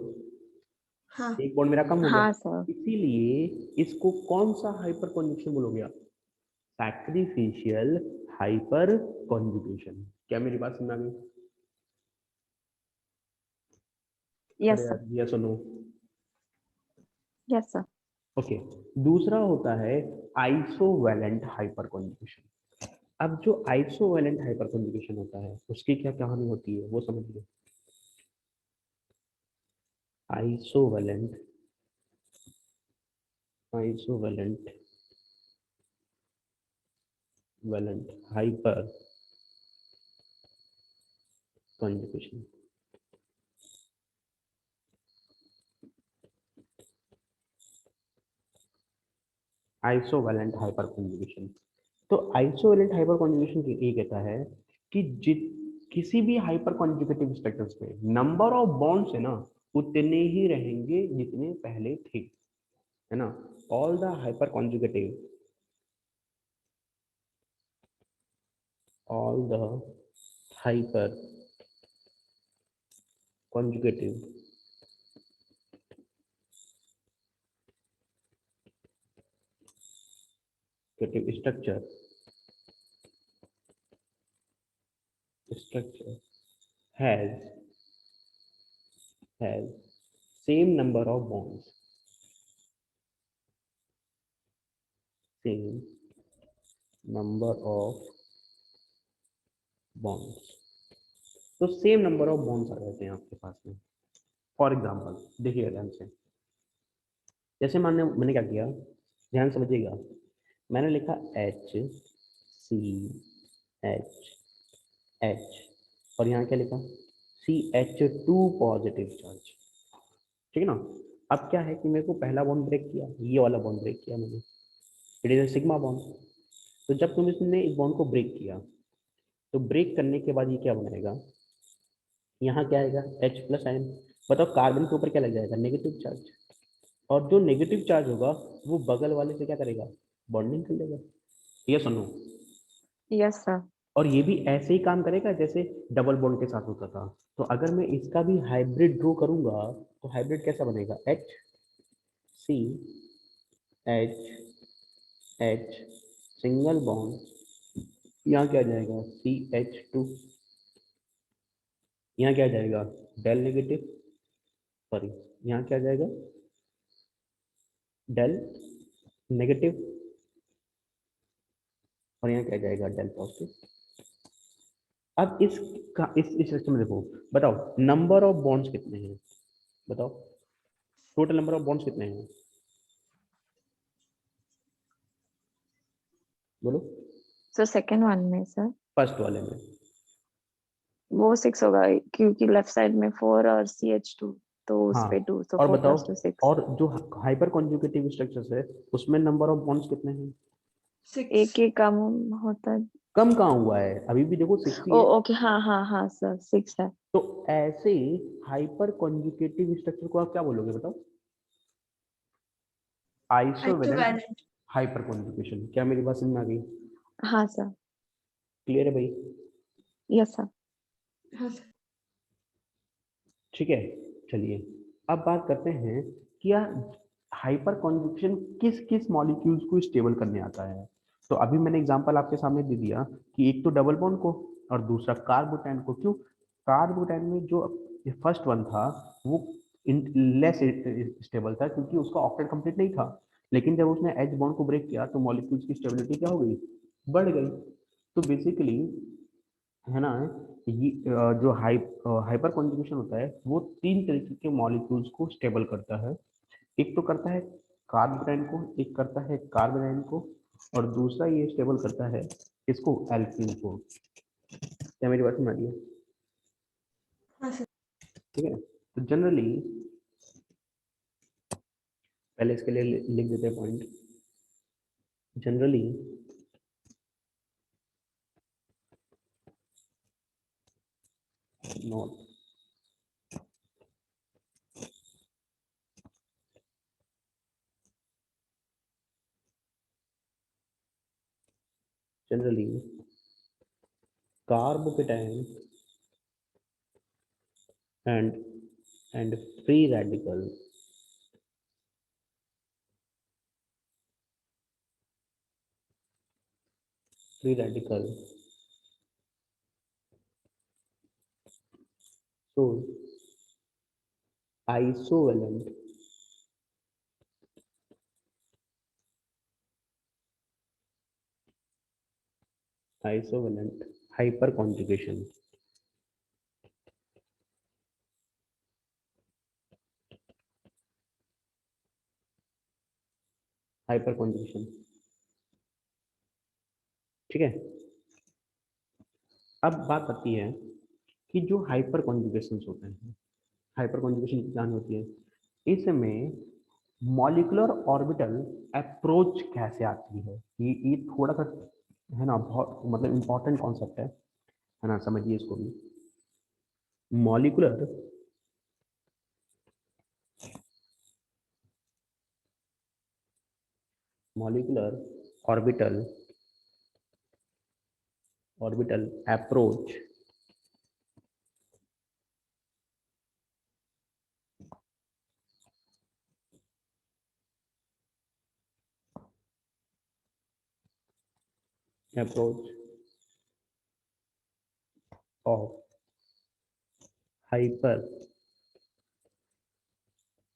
हाँ एक बॉन्ड मेरा कम हो गया, हाँ सर। इसीलिए इसको कौन सा हाइपर कॉन्जुगेशन बोलोगे आप, सैक्रिफिशियल हाइपर कॉन्जुगेशन। क्या मेरी बात समझ में आ गई? यस अरे सर। यार ये सुनो। Yes sir. ओके, दूसरा होता है आइसोवैलेंट हाइपर कॉन्जुगेशन। अब जो आइसोवैलेंट हाइपर कॉन्जुगेशन होता है उसकी क्या कहानी होती है वो समझिए। Isovalent isovalent valent hyperconjugation. Isovalent hyperconjugation. तो आइसोवैलेंट हाइपर कॉन्जुगेशन ये कहता है कि किसी भी हाइपर कॉन्जुगेटिव स्ट्रक्चर्स में नंबर ऑफ बॉन्ड्स है ना उतने ही रहेंगे जितने पहले थे, है ना। All the hyper conjugative, all the hyper conjugative structure has same number of bonds, same number of bonds। तो सेम नंबर ऑफ बॉन्ड्स आ जाते हैं आपके पास में। फॉर एग्जांपल देखिएगा ध्यान से, जैसे मानने मैंने क्या किया, ध्यान समझिएगा, मैंने लिखा HCH और यहाँ क्या लिखा CH2 पॉजिटिव चार्ज, ठीक है ना। अब क्या है कि मेरे को पहला बॉन्ड ब्रेक किया, ये वाला बॉन्ड ब्रेक किया मैंने, इट इज सिग्मा बॉन्ड। तो जब तुमने इस बॉन्ड को ब्रेक किया तो ब्रेक करने के बाद ये क्या बनाएगा, यहाँ क्या आएगा H प्लस आयन। बताओ कार्बन के ऊपर क्या लग जाएगा, नेगेटिव चार्ज, और जो नेगेटिव चार्ज होगा वो बगल वाले से क्या करेगा, बॉन्डिंग कर लेगा। ये सुनो, यस सर। और ये भी ऐसे ही काम करेगा जैसे डबल बॉन्ड के साथ होता था। तो अगर मैं इसका भी हाइब्रिड ड्रॉ करूंगा तो हाइब्रिड कैसा बनेगा, HCH सिंगल बॉन्ड, यहाँ क्या आ जाएगा CH2, यहाँ क्या आ जाएगा डेल नेगेटिव, सॉरी यहाँ क्या आ जाएगा डेल नेगेटिव, और यहाँ क्या आ जाएगा डेल पॉजिटिव। अब इस स्ट्रक्चर में देखो, बताओ नंबर ऑफ बॉन्ड्स कितने हैं, बताओ टोटल नंबर ऑफ बॉन्ड्स कितने हैं, बोलो सर सेकंड वन में सर फर्स्ट वाले में। वो 6 होगा क्योंकि लेफ्ट साइड में 4 और CH2 तो उस हाँ, पे 2 तो और 4 बताओ, + 2 6। और जो हाइपर कॉन्जुगेटिव स्ट्रक्चर्स है उसमें नंबर ऑफ बॉन्ड्स कितने हैं, 6। एक ही कम होता है। कम कहाँ हुआ है, अभी भी देखो 6 ही ओ है। ओके हाँ हाँ हाँ सर 6 है। तो ऐसे हाइपर कॉन्जुगेटिव स्ट्रक्चर को आप क्या बोलोगे बताओ, आइसोवेलेंट आइसोवैलेंट। Hyperconjugation. क्या मेरी बात समझ में आ गई, हाँ सर। क्लियर है भाई। Yes sir. हाँ सर। ठीक है, चलिए अब बात करते हैं कि यार हाइपर कॉन्जुगेशन किस किस मॉलिक्यूल्स को स्टेबल करने आता है। तो अभी मैंने एग्जांपल आपके सामने दे दिया कि एक तो डबल बॉन्ड को और दूसरा कार्बोटैन को। क्यों? कार्बोटैन में जो फर्स्ट वन था वो लेस स्टेबल था क्योंकि उसका ऑक्टेट कंप्लीट नहीं था, लेकिन जब उसने एच बॉन्ड को ब्रेक किया तो मॉलिक्यूल्स की स्टेबिलिटी क्या हो गई? बढ़ गई। तो बेसिकली है ना, ये जो हाइपर कॉन्जुगेशन होता है वो तीन तरीके के मॉलिक्यूल्स को स्टेबल करता है। एक तो करता है कार्बोनाइन को, एक करता है कार्बोनाइन को, और दूसरा ये स्टेबल करता है इसको एल्कीन को। क्या मेरी बात समझ आ रही है? हाँ सर। ठीक है, तो जनरली पहले इसके लिए लिख देते हैं point. Generally not generally carbocation and free radical so isovalent hyperconjugation। हाइपरकॉन्जुगेशन, ठीक है। अब बात आती है कि जो हाइपर कॉन्जुगेशन होते हैं, हाइपर कॉन्जुगेशन की जान होती है, इसमें मॉलिक्यूलर ऑर्बिटल अप्रोच कैसे आती है, ये थोड़ा सा है ना, बहुत मतलब इंपॉर्टेंट कॉन्सेप्ट है ना, समझिए इसको भी। Molecular molecular orbital approach of hyper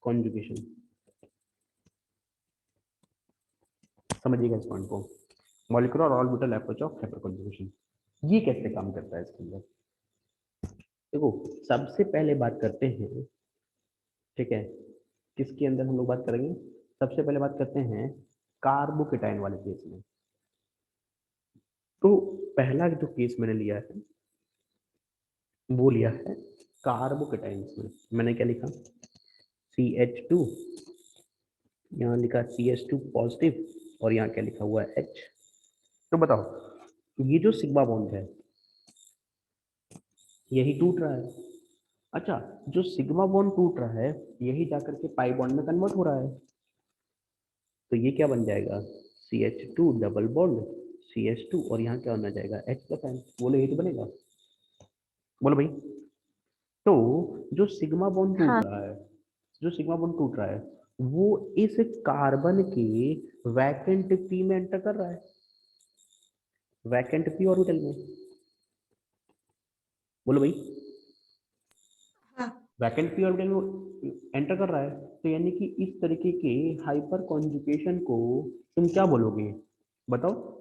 conjugation. समझिएगा इस पॉइंट को, molecular orbital approach of hyper conjugation ये कैसे काम करता है इसके अंदर। देखो, सबसे पहले बात करते हैं, ठीक है, किसके अंदर हम लोग बात करेंगे? सबसे पहले बात करते हैं कार्बोकेटाइन वाले केस में। तो पहला जो केस मैंने लिया है वो लिया है कार्बोकेटाइन में। मैंने क्या लिखा? CH2, यहाँ लिखा CH2 पॉजिटिव, और यहाँ क्या लिखा हुआ है H। तो बताओ, ये जो सिग्मा बॉन्ड है यही टूट रहा है। अच्छा, जो सिग्मा बॉन्ड टूट रहा है यही जाकर के पाई बॉन्ड में कन्वर्ट हो रहा है। तो ये क्या बन जाएगा? CH2 डबल बॉन्ड CH2, और यहाँ क्या होना जाएगा? H plus N। बोलो ये तो बनेगा? बोलो भाई। तो जो सिग्मा बॉन्ड हाँ टूट रहा है, जो सिग्मा बॉन्ड टूट रहा है वो इस कार्बन के वैकेंट पी में एंटर कर रहा है, वैकेंट पी ऑर्बिटल में। बोलो भाई, हाँ वैकेंट पी ऑर्बिटल में एंटर कर रहा है। तो यानी कि इस तरीके के हाइपर कॉन्जुगेशन को तुम क्या बोलोगे? बताओ।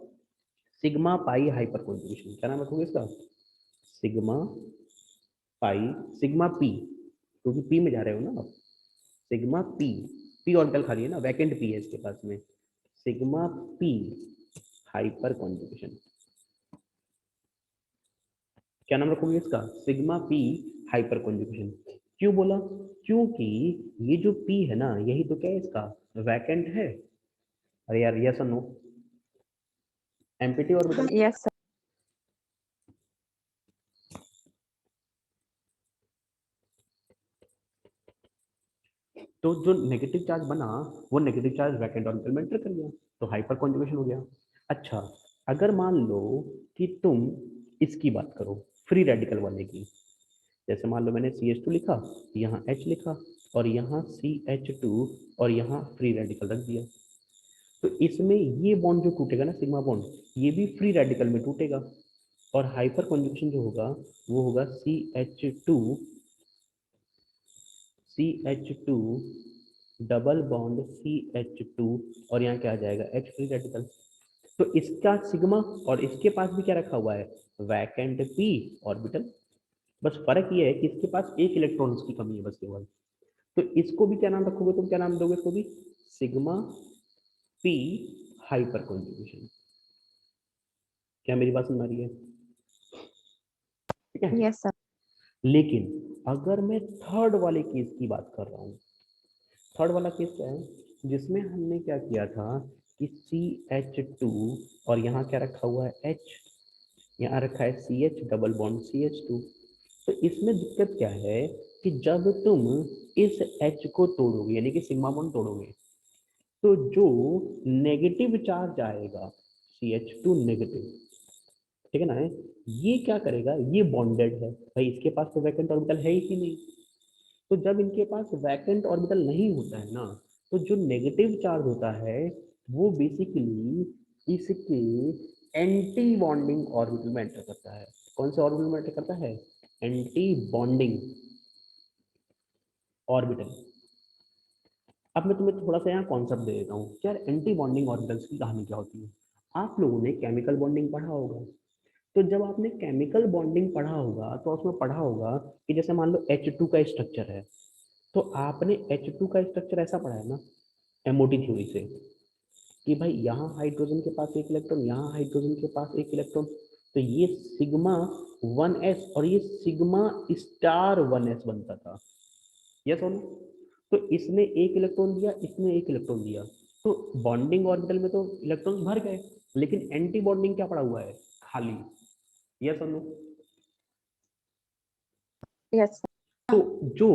सिग्मा पाई हाइपर कॉन्जुगेशन, क्या नाम रखोगे इसका? सिग्मा पाई, सिग्मा पी, क्योंकि पी में जा रहे हो ना आप। सिग्मा पी, पी ऑर्बिटल खाली है ना, वैकेंट पी है इसके पास में। सिग्मा पी हाइपर कॉन्जुगेशन, क्या नाम रखोगे इसका? Sigma P hyper conjugation. क्यों बोला? क्योंकि ये जो पी है ना, यही तो क्या है इसका? वैकेंट है। अरे यार, यस और no? Empty orbital. Yes sir. तो जो नेगेटिव चार्ज बना वो नेगेटिव चार्ज वैकेंट ऑर्बिटल में एंटर कर गया, तो हाइपर कॉन्जुगेशन हो गया। अच्छा, अगर मान लो कि तुम इसकी बात करो, फ्री रेडिकल वाले की। जैसे मान लो मैंने CH2 लिखा, यहाँ H लिखा, और यहाँ CH2 और यहाँ फ्री रेडिकल रख दिया। तो इसमें ये बॉन्ड जो टूटेगा ना, सिग्मा बॉन्ड, ये भी फ्री रेडिकल में टूटेगा, और हाइपर कॉन्जुगेशन जो होगा वो होगा CH2 डबल बॉन्ड CH2, और यहाँ क्या आ जाएगा, H फ्री रेडिकल। तो इसका सिग्मा, और इसके पास भी क्या रखा हुआ है, वैकेंट p ऑर्बिटल। बस फर्क ये है कि इसके पास एक इलेक्ट्रॉन की कमी है बस केवल। तो इसको भी क्या नाम रखोगे तुम, क्या नाम दोगे इसको भी, सिग्मा p हाइपर कॉन्जुगेशन। क्या मेरी बात समझ आ रही है? ठीक है। Yes sir. लेकिन अगर मैं थर्ड वाले केस की बात कर रहा हूँ, थर्ड वाला केस क्या है, जिसमें हमने क्या किया था कि CH2 और यहाँ क्या रखा हुआ है, H, यहाँ रखा है CH डबल बॉन्ड CH2। तो इसमें दिक्कत क्या है कि जब तुम इस H को तोड़ोगे, यानी कि सिग्मा बॉन्ड तोड़ोगे, तो जो नेगेटिव चार्ज आएगा CH2 नेगेटिव, ठीक है ना, ये क्या करेगा, ये बॉन्डेड है भाई, इसके पास तो वैकेंट ऑर्बिटल है ही नहीं। तो जब इनके पास वैकेंट ऑर्बिटल नहीं होता है ना, तो जो नेगेटिव चार्ज होता है वो बेसिकली इसके एंटी बॉन्डिंग ऑर्बिटल में एंटर करता है। कौन से ऑर्बिटल में एंटर करता है, एंटी बॉन्डिंग ऑर्बिटल। अब मैं तुम्हें थोड़ा सा यहाँ कॉन्सेप्ट दे देता हूँ कि यार एंटी बॉन्डिंग ऑर्बिटल्स की कहानी क्या होती है। आप लोगों ने केमिकल बॉन्डिंग पढ़ा होगा, तो जब आपने केमिकल बॉन्डिंग पढ़ा होगा तो उसमें पढ़ा होगा कि जैसे मान लो H2 का स्ट्रक्चर है, तो आपने H2 का स्ट्रक्चर ऐसा पढ़ा है ना MOT थ्योरी से, कि भाई यहाँ हाइड्रोजन के पास एक इलेक्ट्रॉन, यहाँ हाइड्रोजन के पास एक इलेक्ट्रॉन, तो ये सिग्मा 1s और ये सिग्मा स्टार 1s बनता था। यस और नो? तो इसने एक इलेक्ट्रॉन दिया, इसने एक इलेक्ट्रॉन दिया, तो बॉन्डिंग ऑर्बिटल में तो इलेक्ट्रॉन भर गए, लेकिन एंटी बॉन्डिंग क्या पड़ा हुआ है, खाली। यस और नो? यस तो जो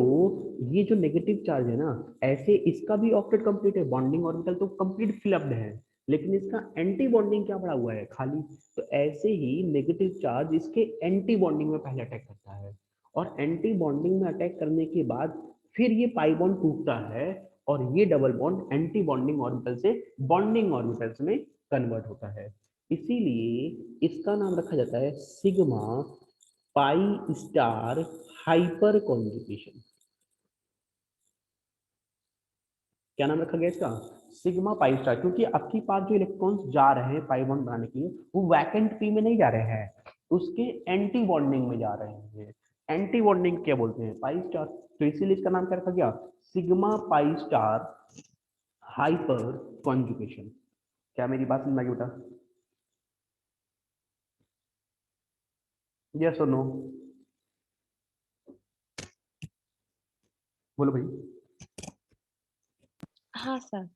ये जो नेगेटिव चार्ज है ना, ऐसे इसका भी ऑक्टेट कंप्लीट है, बॉन्डिंग ऑर्बिटल तो कंप्लीट फिलअप्ड है, लेकिन इसका एंटी बॉन्डिंग क्या पड़ा हुआ है, खाली। तो ऐसे ही नेगेटिव चार्ज इसके एंटी बॉन्डिंग में पहले अटैक करता है, और एंटी बॉन्डिंग में अटैक करने के बाद फिर ये पाई बॉन्ड टूटता है, और ये double bond anti bonding orbital से बॉन्डिंग ऑर्बिटल्स में कन्वर्ट होता है। इसीलिए इसका नाम रखा जाता है sigma pi star hyper conjugation. क्या नाम रखा गया इसका, सिग्मा पाई स्टार, क्योंकि आपके पास जो इलेक्ट्रॉन्स जा रहे हैं पाई बॉन्ड बनाने के लिए, वो वैकेंट पी में नहीं जा रहे हैं, उसके एंटी बॉन्डिंग में जा रहे हैं। एंटी बॉन्डिंग क्या बोलते हैं, पाई स्टार। तो इसीलिए इसका नाम क्या रखा गया, sigma pi star hyper conjugation. क्या मेरी बात समझ में आई बेटा? यस और नो? बोलो भाई। हाँ सर।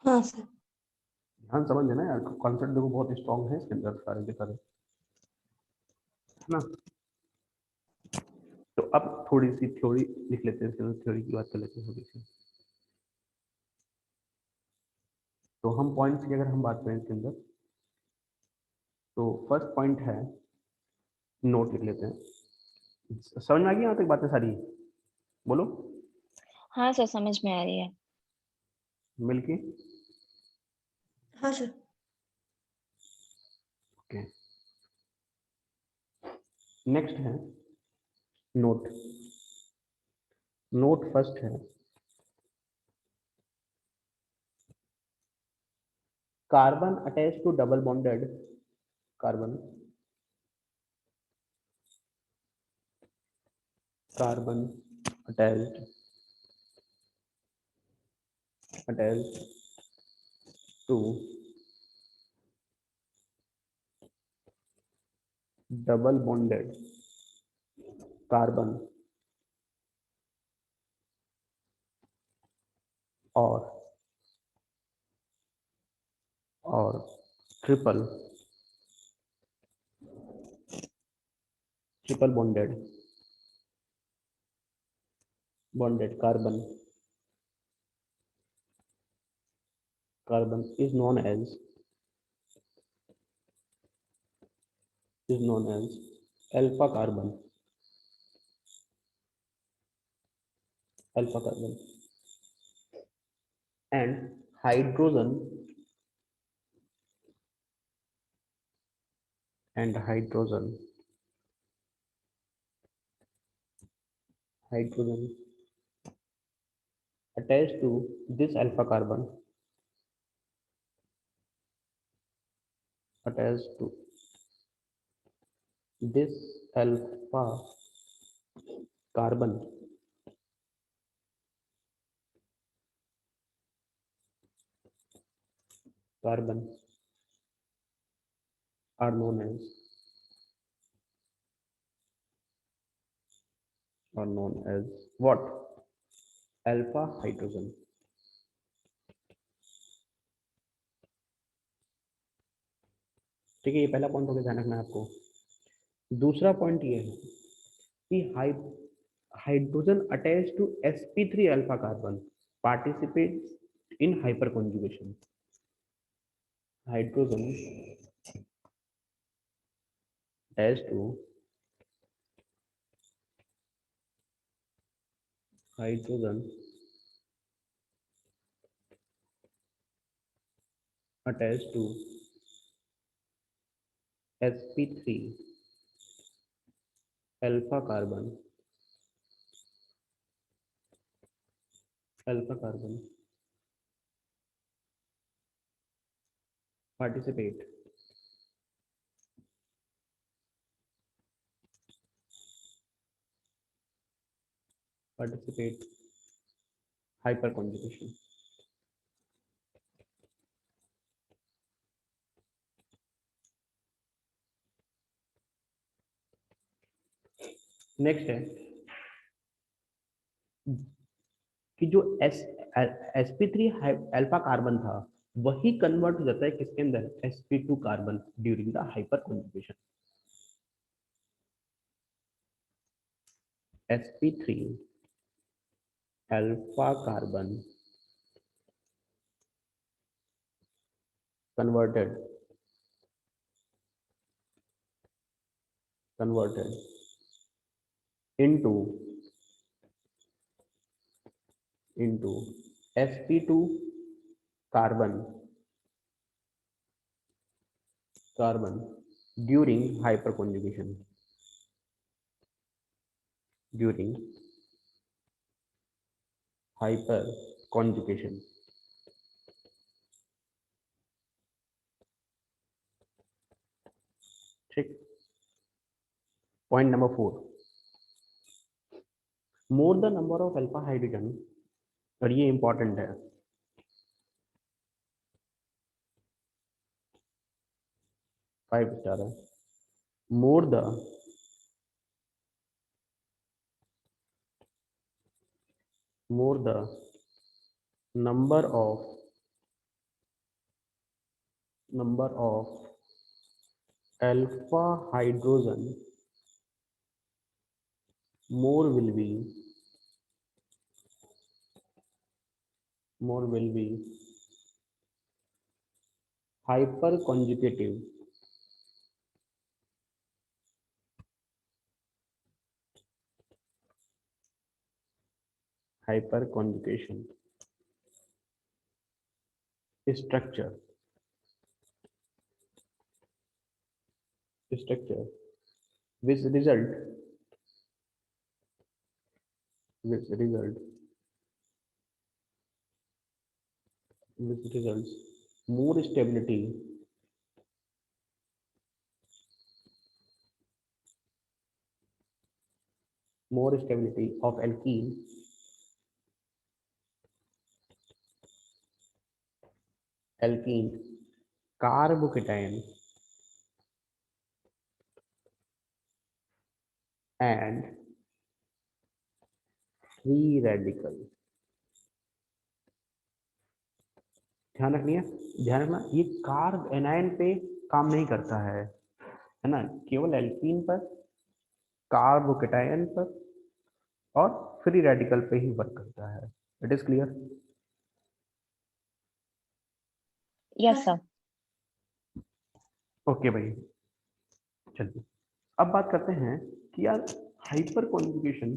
हाँ सर। ध्यान समझ लेना यार, कॉन्सेप्ट देखो बहुत स्ट्रॉन्ग है इसके अंदर सारे के सारे, है ना। तो अब थोड़ी सी थ्योरी लिख लेते हैं, इसके अंदर थ्योरी की बात कर लेते हैं थोड़ी सी। तो हम पॉइंट्स की अगर हम बात करें इसके अंदर, तो फर्स्ट पॉइंट है, नोट लिख लेते हैं। समझ में आ गई यहाँ तक बातें सारी? बोलो हाँ सर, समझ में आ रही है। मिलके। हाँ सर। ओके, नेक्स्ट है नोट। नोट फर्स्ट है, carbon attach to double bonded carbon, carbon attached to double bonded carbon और triple bonded carbon is known as alpha carbon, alpha carbon and hydrogen and hydrogen attached to this alpha carbon, attached to this alpha carbon are known as what? Alpha hydrogen. ठीक है, ये पहला पॉइंट हो गया, ध्यान रखना है आपको। दूसरा पॉइंट ये है कि hydrogen attach to sp3 alpha carbon participates in hyperconjugation. Hydrogen attached to hydrogen attached to sp3 alpha carbon participate hyperconjugation। Next है कि जो sp3 अल्फा कार्बन था वही कन्वर्ट हो जाता है किसके अंदर, sp2 carbon during the hyper conjugation. sp3 alpha carbon converted into sp2 carbon during hyper conjugation, ठीक। Point number 4, more the number of alpha hydrogen, और ये इंपॉर्टेंट है, फाइव स्टार है, more the number of alpha hydrogen, more will be hyperconjugative hyperconjugation structure which results more stability of alkene carbocation and free radical। ध्यान रखना, ये कार्ब एनायन पे काम नहीं करता है ना, केवल एल्कीन पर, कार्बोकेटायन पर और फ्री रेडिकल पे ही वर्क करता है। It is clear? Yes, sir. Okay भाई, चलिए अब बात करते हैं कि यार हाइपर कॉन्जुगेशन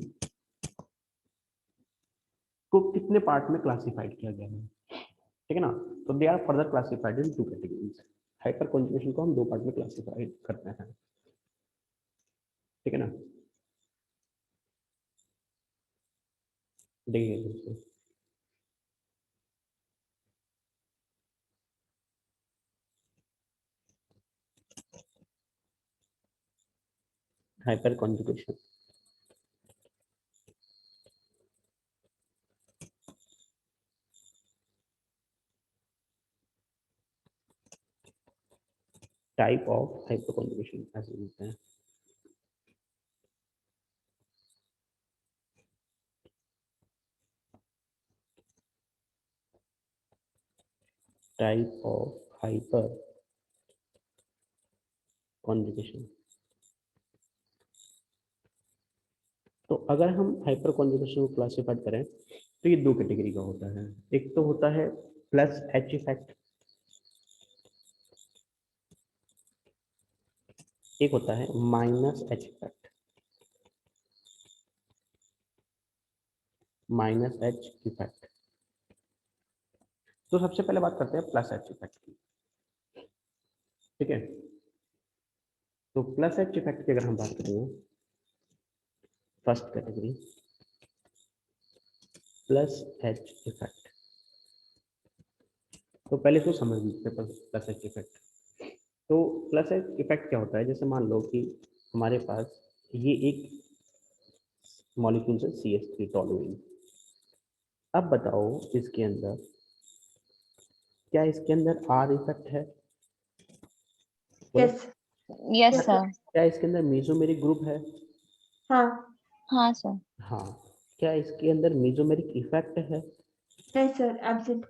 को कितने पार्ट में क्लासिफाइड किया गया है, ठीक है ना। तो they are further classified in 2 categories. Hyperconjugation को हम 2 पार्ट में क्लासिफाइड करते हैं, ठीक है ना। देखिए hyper conjugation, type of hyper conjugation ऐसे बोलते हैं। Type of hyper conjugation. तो अगर हम हाइपर कॉन्जुगेशन को क्लासिफाइड करें तो ये 2 कैटेगरी का होता है। एक तो होता है प्लस एच इफेक्ट, एक होता है minus H effect. Minus H effect. तो सबसे पहले बात करते हैं प्लस एच इफेक्ट की, ठीक है। तो प्लस एच इफेक्ट की अगर हम बात करें, first category plus H effect. तो पहले तो समझ लीजिए प्लस एच इफेक्ट। तो प्लस एच इफेक्ट क्या होता है, जैसे मान लो कि हमारे पास ये एक मॉलिक्यूल है CH3 टॉलुइन। अब बताओ इसके अंदर क्या इसके अंदर आर इफेक्ट है? बोलो। Yes yes Yes, sir. क्या इसके अंदर मेसोमेरिक ग्रुप है? हाँ हाँ सर। हाँ। क्या इसके अंदर मेसोमेरिक इफेक्ट है? नहीं सर एब्सेंट।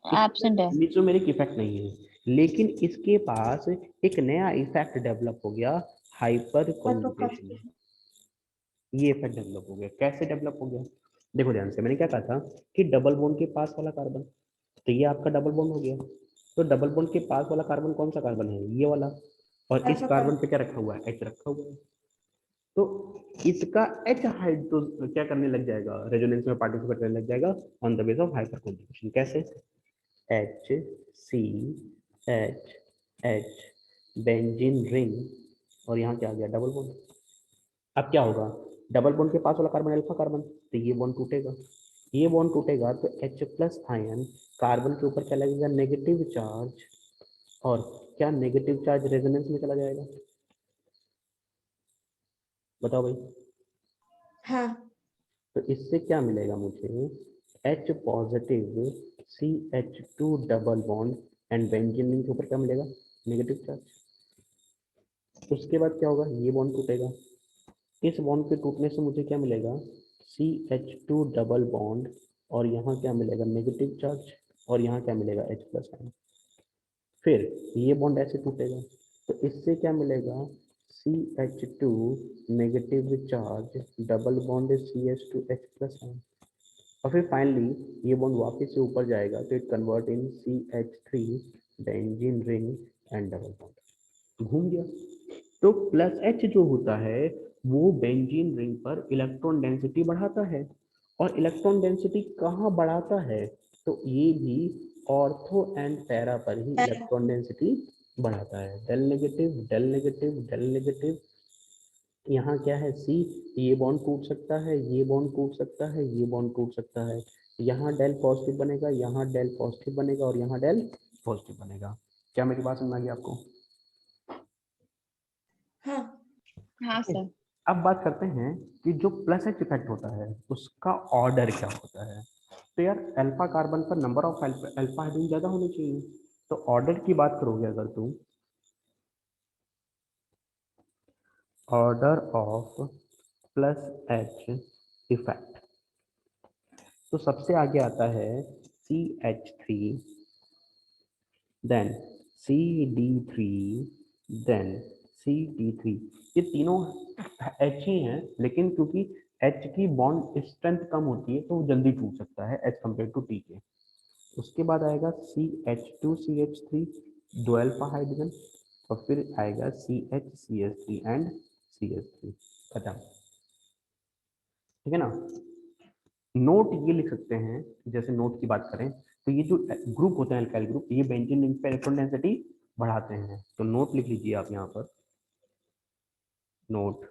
एब्सेंट है। मेसोमेरिक इफेक्ट नहीं है, लेकिन इसके पास एक नया इफेक्ट डेवलप हो गया, हाइपर कॉन्जुगेशन। ये इफेक्ट डेवलप हो गया। कैसे डेवलप हो गया? देखो ध्यान से, मैंने क्या कहा था कि डबल बॉन्ड के पास वाला कार्बन, तो ये आपका डबल बॉन्ड हो गया। तो डबल बॉन्ड के पास वाला कार्बन कौन सा कार्बन है? ये वाला। और इस अल्फा कार्बन कार्बन। पे क्या रखा हुआ है? H रखा हुआ है। तो इसका H हाइड्रो क्या करने लग जाएगा? रेजोनेंस में पार्टिसिपेट करने लग जाएगा on the base of hyper conjugation. कैसे? H C H H benzene ring, और यहाँ क्या आ गया? Double bond. अब क्या होगा? डबल बॉन्ड के पास वाला कार्बन अल्फा कार्बन, तो ये बॉन्ड टूटेगा। ये बॉन्ड टूटेगा तो H प्लस आयन कार्बन के ऊपर क्या लगेगा? Negative charge. और क्या नेगेटिव चार्ज रेजोनेंस में चला जाएगा? बताओ भाई। हाँ तो इससे क्या मिलेगा मुझे? H positive CH2 double bond and benzene ring के ऊपर क्या मिलेगा? Negative charge. उसके बाद क्या होगा? ये बॉन्ड टूटेगा। इस बॉन्ड के टूटने से मुझे क्या मिलेगा? CH2 डबल बॉन्ड, और यहाँ क्या मिलेगा? Negative charge. और यहाँ क्या मिलेगा? H plus ion. फिर ये बॉन्ड ऐसे टूटेगा, तो इससे क्या मिलेगा? CH2 negative charge double bond CH2H plus ion. और फिर फाइनली ये बॉन्ड वापस से ऊपर जाएगा तो it convert in CH3 benzene ring and double bond. घूम गया। तो प्लस एच जो होता है वो बेंजीन रिंग पर इलेक्ट्रॉन डेंसिटी बढ़ाता है। और इलेक्ट्रॉन डेंसिटी कहाँ बढ़ाता है? तो ये भी ऑर्थो एंड पैरा पर ही इलेक्ट्रॉन डेंसिटी बढ़ाता है। Del negative del negative del negative. यहाँ क्या है? सी, ये बॉन्ड टूट सकता है, ये बॉन्ड टूट सकता है, ये बॉन्ड टूट सकता है। यहाँ डेल पॉजिटिव बनेगा, यहाँ डेल पॉजिटिव बनेगा, और यहाँ डेल पॉजिटिव बनेगा। क्या मेरी बात समझ आ गई आपको? हाँ हाँ सर। अब बात करते हैं कि जो प्लस एच इफेक्ट होता है उसका ऑर्डर क्या होता है। तो यार अल्फा कार्बन पर नंबर ऑफ अल्फा हाइड्रोजन ज्यादा होने चाहिए। तो ऑर्डर की बात करोगे अगर तुम, order of plus H effect, तो सबसे आगे आता है CH3, then CD3, then CD3। ये तीनों H ही हैं, लेकिन क्योंकि H की बॉन्ड स्ट्रेंथ कम होती है तो वो जल्दी टूट सकता है एज कम्पेयर टू T के। उसके बाद आएगा CH2 CH3, दो अल्फा हाइड्रोजन, और फिर आएगा CH CH3 एंड CH3 खत्म। ठीक है ना। नोट ये लिख सकते हैं, जैसे नोट की बात करें तो ये जो ग्रुप होते हैं अल्काइल ग्रुप, ये बेंजीन रिंग पे इलेक्ट्रॉन डेंसिटी बढ़ाते हैं। तो नोट लिख लीजिए आप यहाँ पर, note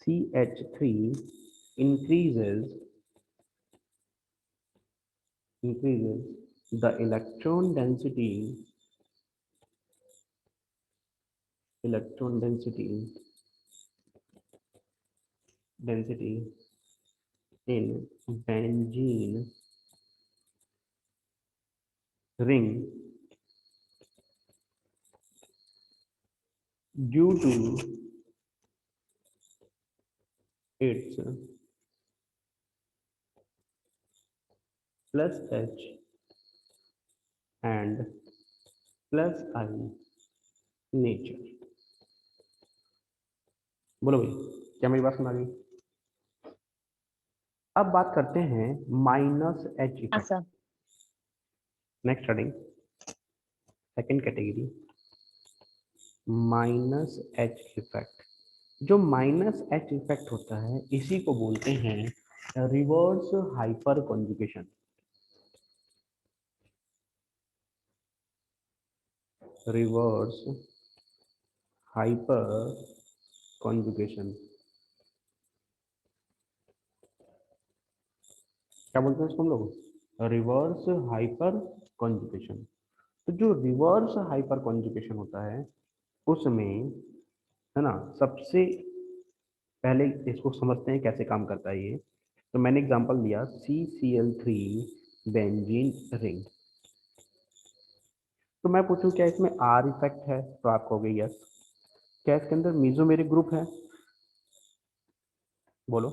CH3 increases the electron density in benzene ring due to its plus H and plus I nature। बोलो भाई, क्या मेरी बात सुना रही? अब बात करते हैं माइनस एच हाँ effect. Sir. Next heading, second category, minus H effect. जो माइनस एच इफेक्ट होता है इसी को बोलते हैं reverse hyper conjugation. Reverse hyperconjugation क्या बोलते हैं इसको हम लोग? Reverse hyperconjugation. तो जो रिवर्स हाइपर कॉन्जुगेशन होता है उसमें, है ना, सबसे पहले इसको समझते हैं कैसे काम करता है ये। तो मैंने एग्जांपल दिया CCl3 बेंजीन रिंग। तो मैं पूछूं क्या इसमें R इफेक्ट है? तो आप कहोगे यस। क्या इसके अंदर मीजोमेरिक ग्रुप है? बोलो,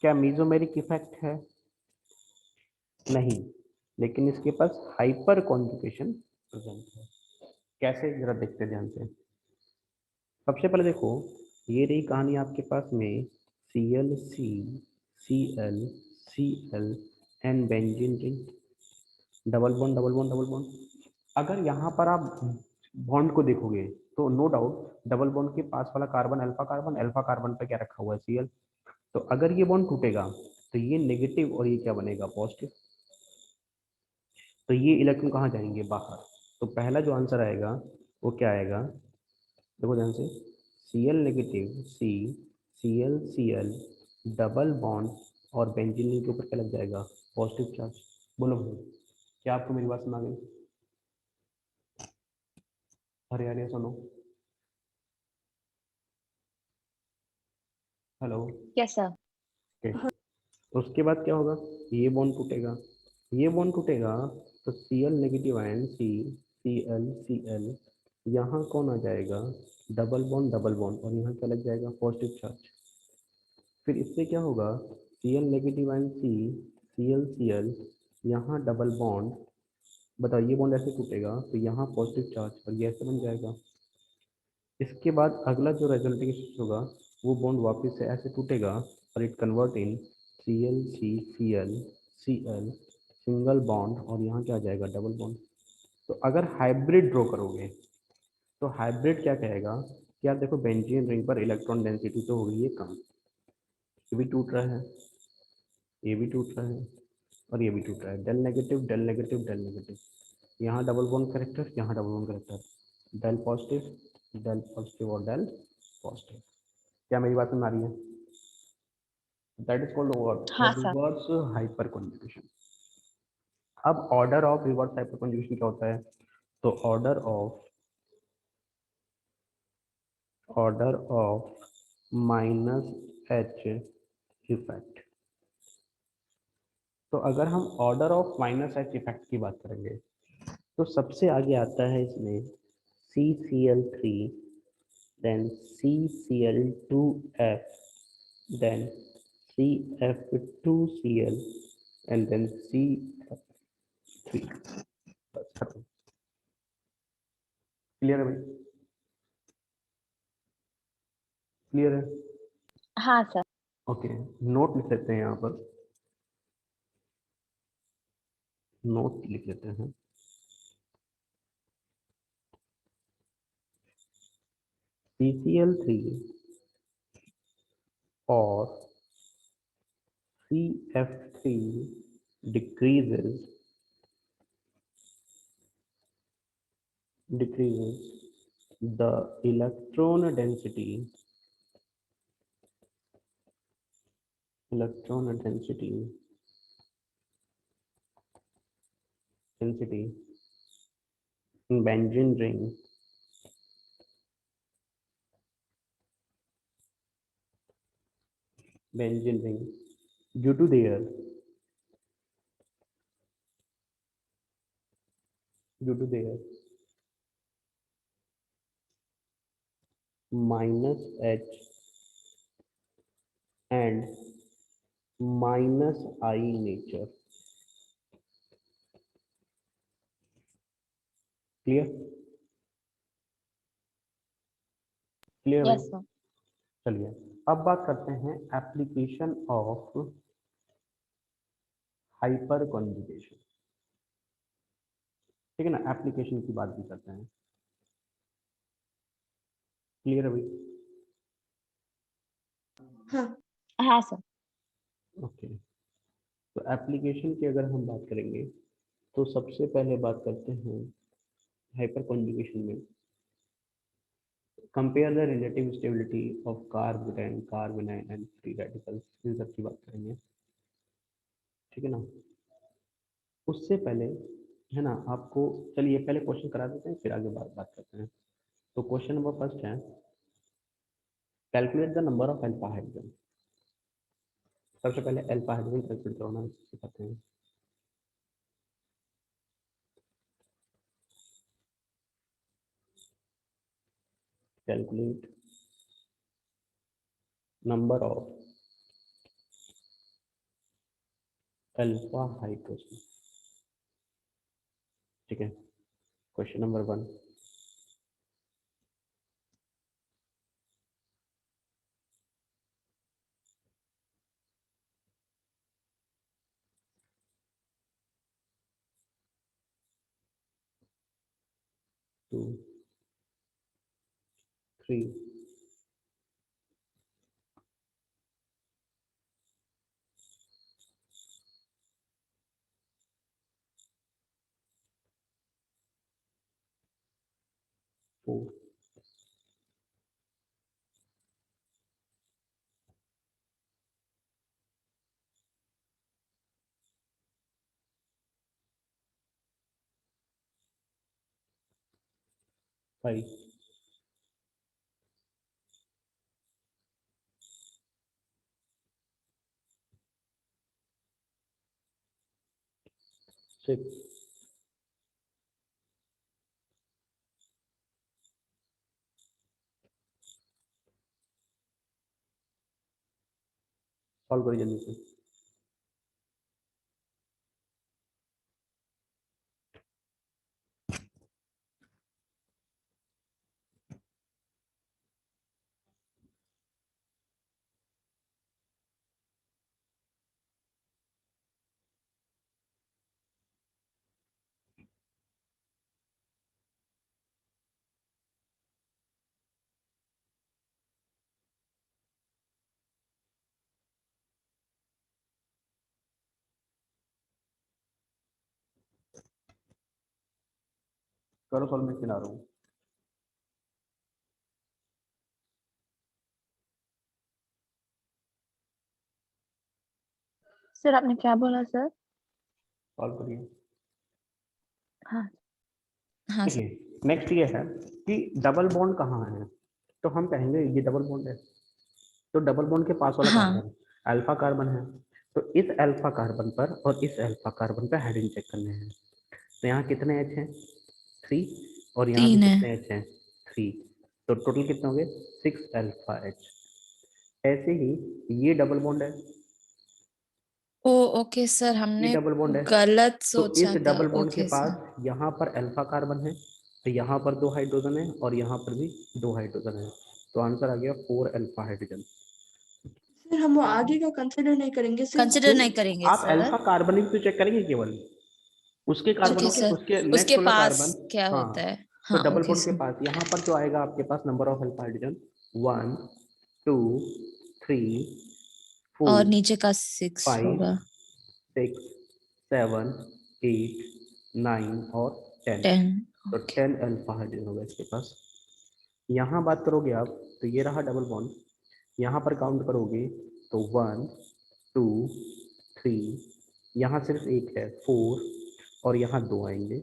क्या मीजोमेरिक इफेक्ट है? नहीं, लेकिन इसके पास हाइपर कॉन्जुगेशन प्रेजेंट है। कैसे, जरा देखते हैं ध्यान से। सबसे पहले देखो, ये रही कहानी आपके पास में ClC Cl Cl and benzene ring, double bond double bond double bond. अगर यहाँ पर आप बॉन्ड को देखोगे तो नो डाउट डबल बॉन्ड के पास वाला कार्बन अल्फा कार्बन पे क्या रखा हुआ है? Cl। तो अगर ये बॉन्ड टूटेगा तो ये नेगेटिव और ये क्या बनेगा? पॉजिटिव। तो ये इलेक्ट्रॉन कहाँ जाएंगे? बाहर। तो पहला जो आंसर आएगा वो क्या आएगा? देखो ध्यान से, Cl negative C Cl Cl double bond और बेंजीन के ऊपर क्या लग जाएगा? Positive charge. बोलो भाई, क्या आपको मेरी बात सुना गई? अरे अरे सुनो, हेलो। Yes sir. ओके, उसके बाद क्या होगा? ये बॉन्ड टूटेगा, ये बॉन्ड टूटेगा तो Cl negative ion C Cl Cl, यहाँ कौन आ जाएगा? डबल बॉन्ड और यहाँ क्या लग जाएगा? Positive charge. फिर इससे क्या होगा? Cl negative ion C Cl Cl, यहाँ डबल बॉन्ड। बताओ, ये बॉन्ड ऐसे टूटेगा तो यहाँ पॉजिटिव चार्ज और ये ऐसे बन जाएगा। इसके बाद अगला जो रेजल्टिंग होगा वो बॉन्ड वापस से ऐसे टूटेगा और it convert in Cl C Cl Cl single bond और यहाँ क्या आ जाएगा? Double bond. तो अगर हाइब्रिड ड्रॉ करोगे तो हाइब्रिड क्या कहेगा कि यार देखो, बेंजीन रिंग पर इलेक्ट्रॉन डेंसिटी तो हो गई है कम, ये भी टूट रहा है, ये भी टूट रहा है और ये भी टूट रहा है। Del negative del negative del negative, यहाँ डबल बॉन्ड करेक्टर, यहाँ double bond character, del positive और डेल पॉजिटिव। क्या मेरी बात सुन आ रही है? That is called what? हाँ सर। Reverse hyperconjugation. अब order of reverse hyperconjugation क्या होता है? तो order of minus H effect. तो अगर हम order of minus H effect की बात करेंगे तो सबसे आगे आता है इसमें CCl3, then CCl2F, then CF2Cl and then CF3। बस खत्म। क्लियर है भाई? क्लियर है? हाँ सर। ओके, नोट लिख लेते हैं यहाँ पर, नोट लिख लेते हैं। CCl3 or CF3 decreases the electron density in benzene ring due to their minus H and minus I nature. Clear? Clear भाई? Yes, sir. चलिए अब बात करते हैं एप्लीकेशन ऑफ हाइपर कॉन्जुगेशन। ठीक है ना, एप्लीकेशन की बात भी करते हैं। क्लियर है भाई? हाँ हाँ सर। ओके, तो एप्लीकेशन की अगर हम बात करेंगे तो सबसे पहले बात करते हैं हाइपर कॉन्जुगेशन में compare the relative stability of carbanion and free radicals, इन सब की बात करेंगे। ठीक है ना, उससे पहले है ना आपको, चलिए पहले क्वेश्चन करा देते हैं फिर आगे बात करते हैं। तो क्वेश्चन नंबर फर्स्ट है, calculate the number of alpha hydrogen. सबसे पहले अल्फा हाइड्रोजन कैलकुलेट करना सिखाते हैं। Calculate number of alpha hydrogen. ठीक है, क्वेश्चन नंबर 1, टू, 3, 4, 5, 6, सॉल्व करिए जल्दी से। करो सॉल्व, मैं खिला रहा हूँ। सर आपने क्या बोला सर? सॉल्व करिए। हाँ हाँ सर। देखिए नेक्स्ट ये है कि डबल बॉन्ड कहाँ है, तो हम कहेंगे ये डबल बॉन्ड है, तो डबल बॉन्ड के पास वाला हाँ कार्बन अल्फा कार्बन है, तो इस अल्फा कार्बन पर और इस अल्फा कार्बन पर हेडिंग चेक करने हैं। तो यहाँ कितने एच हैं? 3, और यहाँ भी 3 है। कितने एच हैं? 3, तो टोटल कितने हो गए? 6 अल्फा एच। ऐसे ही ये डबल बॉन्ड है, ओ ओके सर, ये हमने डबल बॉन्ड है, गलत तो इस सोचा था। डबल बॉन्ड के ओके सर। पास यहाँ पर अल्फा कार्बन है, तो यहाँ पर 2 हाइड्रोजन है और यहाँ पर भी 2 हाइड्रोजन है, तो आंसर आ गया 4 अल्फा हाइड्रोजन। फिर हम वो आगे का कंसिडर नहीं करेंगे, सिर्फ कंसिडर नहीं करेंगे आप सर। अल्फा कार्बनिक तो चेक करेंगे केवल, उसके ओके कार्बनों के सर, उसके उसके नेक्स्ट वाला पास कार्बन। क्या हाँ, होता है? हाँ डबल ओके बॉन्ड के सर। पास यहाँ पर जो आएगा आपके पास नंबर ऑफ अल्फा हाइड्रोजन 1 2 3 और 4 नीचे का 6 5 होगा। 6 7 8 9 और 10। 10। तो 10 अल्फा हाइड्रोजन होगा इसके पास। यहाँ बात करोगे आप तो ये रहा डबल बॉन्ड, यहाँ पर काउंट करोगे तो 1 2 3, यहाँ सिर्फ एक है 4 और यहाँ 2 आएंगे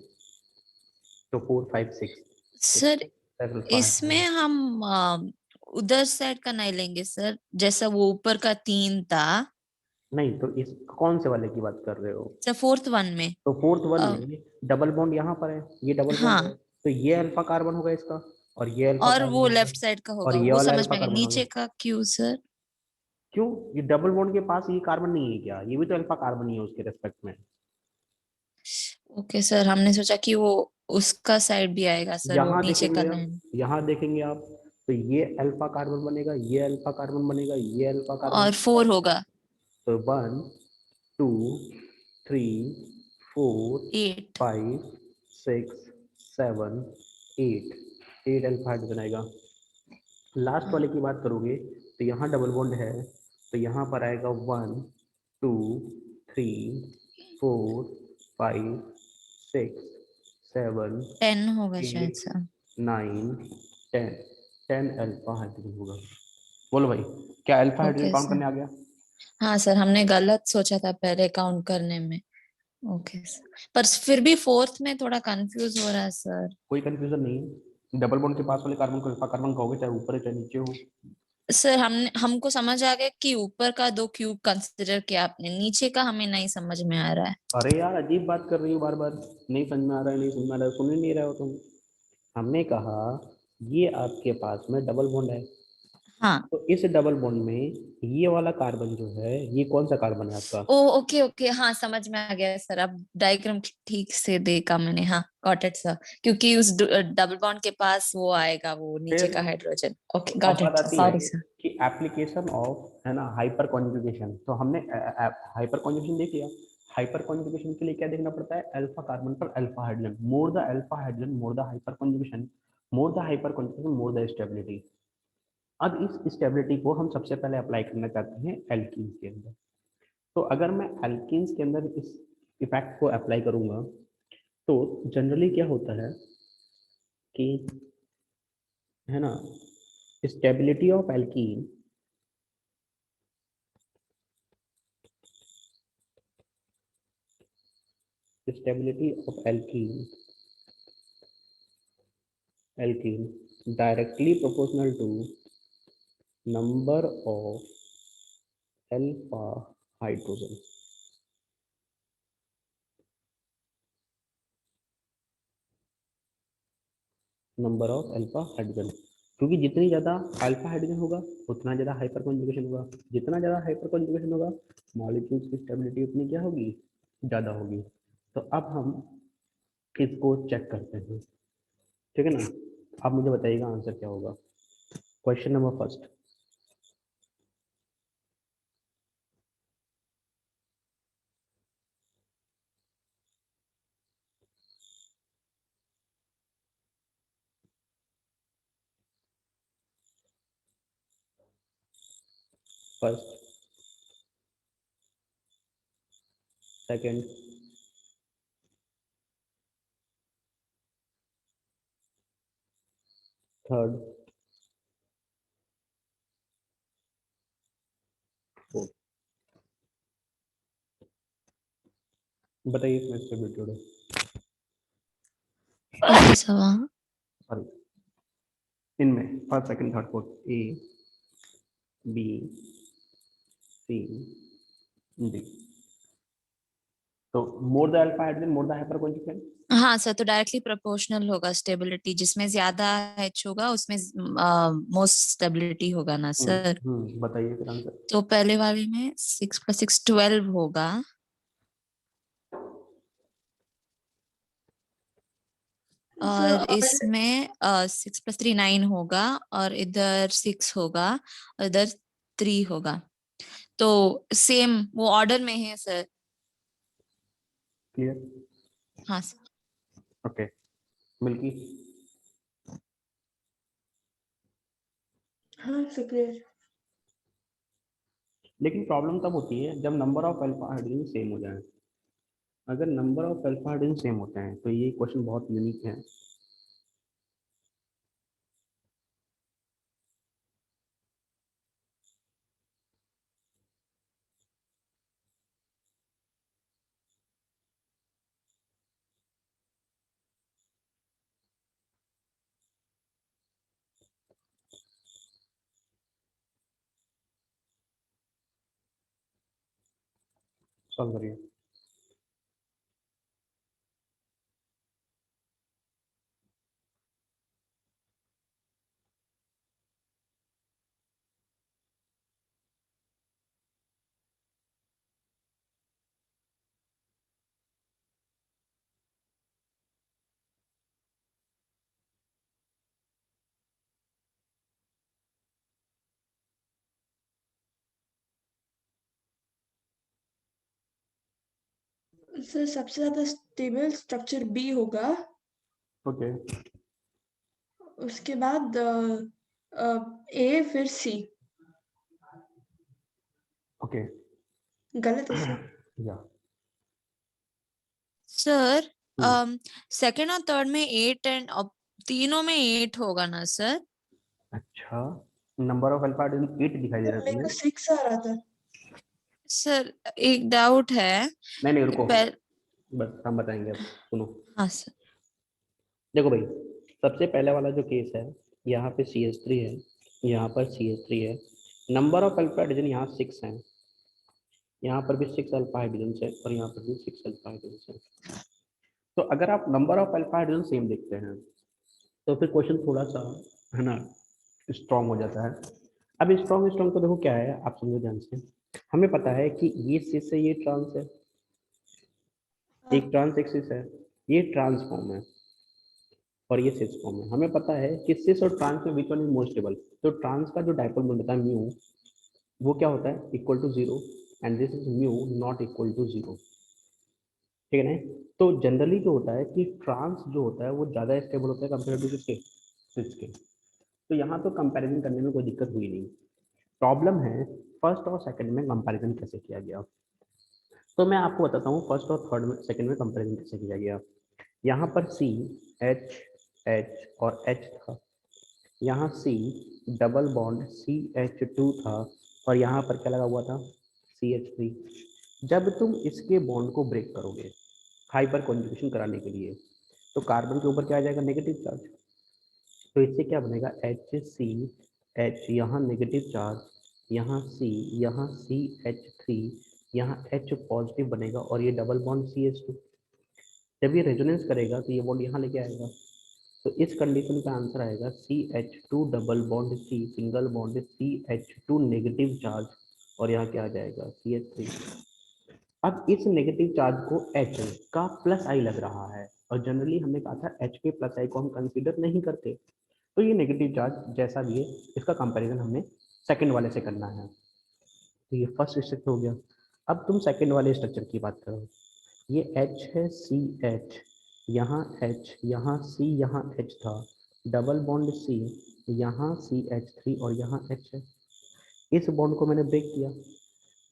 तो 4 5 6 सर इसमें हम उधर साइड का नहीं लेंगे सर, जैसा वो ऊपर का 3 था। नहीं तो इस कौन से वाले की बात कर रहे हो? सर फोर्थ वन में। तो फोर्थ वन अ, में डबल बॉन्ड यहाँ पर है, ये डबल बॉन्ड है, हाँ, तो ये अल्फा कार्बन होगा इसका और ये अल्फा और कार्बन वो होगा लेफ्ट साइड का और होगा, ये वो वाला समझ अल्फा में आ गया। कार्बन होगा। नीचे का क्यों सर? क्यों? ये डबल बॉन्ड के पास ये कार्बन नहीं है क्या? ये भी तो अल्फा कार्बन ही है उसके रेस्पेक्ट में। ओके सर, हमने सोचा कि वो उसका साइड भी आएगा सर, वो यहाँ नीचे का देखेंगे आप, लाइन। यहाँ देखेंगे आप तो ये अल्फा कार्बन बनेगा, ये अल्फा कार्बन बनेगा, ये अल्फा कार्बन और बनेगा। 4 होगा। तो 1 2 3 4 8। 5 6 7 8, 8 अल्फा हाइड्रोजन आएगा। लास्ट वाले की बात करोगे तो यहाँ डबल बॉन्ड है तो यहाँ पर आएगा 1 2 3 4 5 6 7 10 होगा शायद 8 सर। 9 10, 10 अल्फा हाइड्रोजन होगा। बोलो भाई, क्या alpha hydrogen okay count sir. करने आ गया? हाँ सर, हमने गलत सोचा था पहले काउंट करने में। ओके सर, पर फिर भी फोर्थ में थोड़ा कंफ्यूज हो रहा है सर। कोई कंफ्यूजन नहीं है, डबल बॉन्ड के पास वाले कार्बन को अल्फा कार्बन कहोगे चाहे ऊपर हो चाहे नीचे हो। सर हमको समझ आ गया कि ऊपर का 2 क्यूब कंसिडर किया आपने, नीचे का हमें नहीं समझ में आ रहा है। अरे यार अजीब बात कर रही हो बार बार, नहीं समझ में आ रहा है, नहीं समझ में आ रहा है, सुन ही नहीं रहे हो तुम। हमने कहा ये आपके पास में डबल बॉन्ड है, हाँ। तो इस डबल बॉन्ड में ये वाला कार्बन जो है ये कौन सा कार्बन है आपका? ओ ओके ओके, हाँ समझ में आ गया सर, अब डायग्राम ठीक से देखा मैंने। हाँ गॉट इट सर, क्योंकि उस डबल बॉन्ड के पास वो आएगा, वो नीचे फिर का हाइड्रोजन। ओके तो अब गॉट बात इट सर, आती है सॉरी सर। कि एप्लीकेशन ऑफ है ना हाइपर कॉन्जुगेशन, तो हमने हाइपर कॉन्जुगेशन देख लिया। हाइपर कॉन्जुगेशन के लिए क्या देखना पड़ता है? अल्फा कार्बन पर alpha hydrogen, more the alpha hydrogen more the hyper conjugation, more the hyper conjugation more the stability. अब इस स्टेबिलिटी को हम सबसे पहले अप्लाई करना चाहते हैं एल्कीन के अंदर। तो अगर मैं एल्कीन्स के अंदर इस इफेक्ट को अप्लाई करूंगा तो जनरली क्या होता है कि है ना stability of alkene stability of alkene directly proportional to number of alpha hydrogen। Number of alpha hydrogen, क्योंकि जितनी ज्यादा अल्फा हाइड्रोजन होगा उतना ज्यादा हाइपर कॉन्जुगेशन होगा, जितना ज्यादा हाइपर कॉन्जुगेशन होगा मॉलिक्यूल्स की स्टेबिलिटी उतनी क्या होगी? ज्यादा होगी। तो अब हम इसको चेक करते हैं, ठीक है ना? आप मुझे बताइएगा आंसर क्या होगा। Question number first, first second third fourth, बताइए इसमें स्टेबिलिटी ऑर्डर। ओके सर, वहाँ सॉरी, इनमें first second third fourth A B C D. तो more the alpha hydrogen more the hyperconjugation. हाँ सर, तो डायरेक्टली प्रोपोर्शनल होगा स्टेबिलिटी, जिसमें ज्यादा एच होगा उसमें मोस्ट स्टेबिलिटी होगा ना सर। बताइए फिर आंसर। तो पहले वाले में 6 + 6 12 होगा, और इसमें 6 + 3 9 होगा, और इधर 6 होगा, और इधर 3 होगा। तो सेम वो ऑर्डर में है सर। क्लियर? हाँ सर। ओके, मिल्की हाँ सक्रिय। लेकिन प्रॉब्लम तब होती है जब number of alpha hydrogen same हो जाए। अगर number of alpha hydrogen same होते हैं तो ये क्वेश्चन बहुत यूनिक है। सॉल्व करिए। सर सबसे ज्यादा स्टेबल स्ट्रक्चर बी होगा, ओके उसके बाद ए फिर सी। ओके गलत है सर? या सर हम्म, सेकंड और थर्ड में 8 एंड तीनों में 8 होगा ना सर? अच्छा नंबर ऑफ अल्फा हाइड्रोजन 8 दिखाई दे रहा है मेरे को तुम्हें? 6 आ रहा था। सर एक डाउट है। नहीं नहीं रुको, पहले बस हम बताएंगे अब, सुनो। हाँ सर। देखो भाई, सबसे पहले वाला जो केस है, यहाँ पे CH3 है, यहाँ पर CH3 है, नंबर ऑफ अल्फा हाइड्रोजन यहाँ 6 है, यहाँ पर भी 6 अल्फा हाइड्रोजन है और यहाँ पर भी 6 अल्फा हाइड्रोजन है। तो अगर आप number of alpha hydrogen same देखते हैं तो फिर क्वेश्चन थोड़ा सा, है ना, स्ट्रॉन्ग हो जाता है। अब स्ट्रॉन्ग स्ट्रॉन्ग तो देखो क्या है, आप समझो ध्यान से। हमें पता है कि ये सिस से ये ट्रांस है, एक ट्रांस एक सिस है, ये ट्रांस फॉर्म है और ये सिस फॉर्म है। हमें पता है कि सिस और ट्रांस में विच वन इज मोर स्टेबल। तो ट्रांस का जो डायपोल मोमेंट होता है म्यू, वो क्या होता है, equal to 0, and this is mu not equal to 0। ठीक है ना? तो जनरली जो होता है कि ट्रांस जो होता है वो ज़्यादा स्टेबल होता है कंपेयर टू किसके, सिस के। तो यहाँ तो कंपैरिजन करने में कोई दिक्कत हुई नहीं। प्रॉब्लम है फर्स्ट और सेकंड में कंपैरिजन कैसे किया गया। तो मैं आपको बताता हूँ फर्स्ट और थर्ड में, सेकंड में कंपैरिजन कैसे किया गया। यहाँ पर C H H और H था, यहाँ C डबल बॉन्ड CH2 था और यहाँ पर क्या लगा हुआ था, CH3। जब तुम इसके बॉन्ड को ब्रेक करोगे हाइपर कॉन्जुगेशन कराने के लिए, तो कार्बन के ऊपर क्या आ जाएगा, नेगेटिव चार्ज। तो इससे क्या बनेगा, HCH, यहाँ नेगेटिव चार्ज, यहाँ C, यहाँ CH3, यहाँ H पॉजिटिव बनेगा और ये डबल बॉन्ड CH2। जब ये रेजोनेंस करेगा तो ये बॉन्ड यहाँ लेके आएगा। तो इस कंडीशन का आंसर आएगा CH2 double bond C single bond CH2 negative charge और यहाँ क्या आ जाएगा, CH3। अब इस नेगेटिव चार्ज को H का प्लस आई लग रहा है और जनरली हमने कहा था H के प्लस आई को हम कंसीडर नहीं करते। तो ये नेगेटिव चार्ज जैसा भी है, इसका कंपैरिजन हमने सेकंड वाले से करना है। तो ये फर्स्ट स्ट्रक्चर हो गया। अब तुम सेकंड वाले स्ट्रक्चर की बात करो। ये H है CH, यहाँ H, यहाँ C, यहाँ H था, डबल बॉन्ड C, यहाँ CH3 और यहाँ H है। इस बॉन्ड को मैंने ब्रेक किया।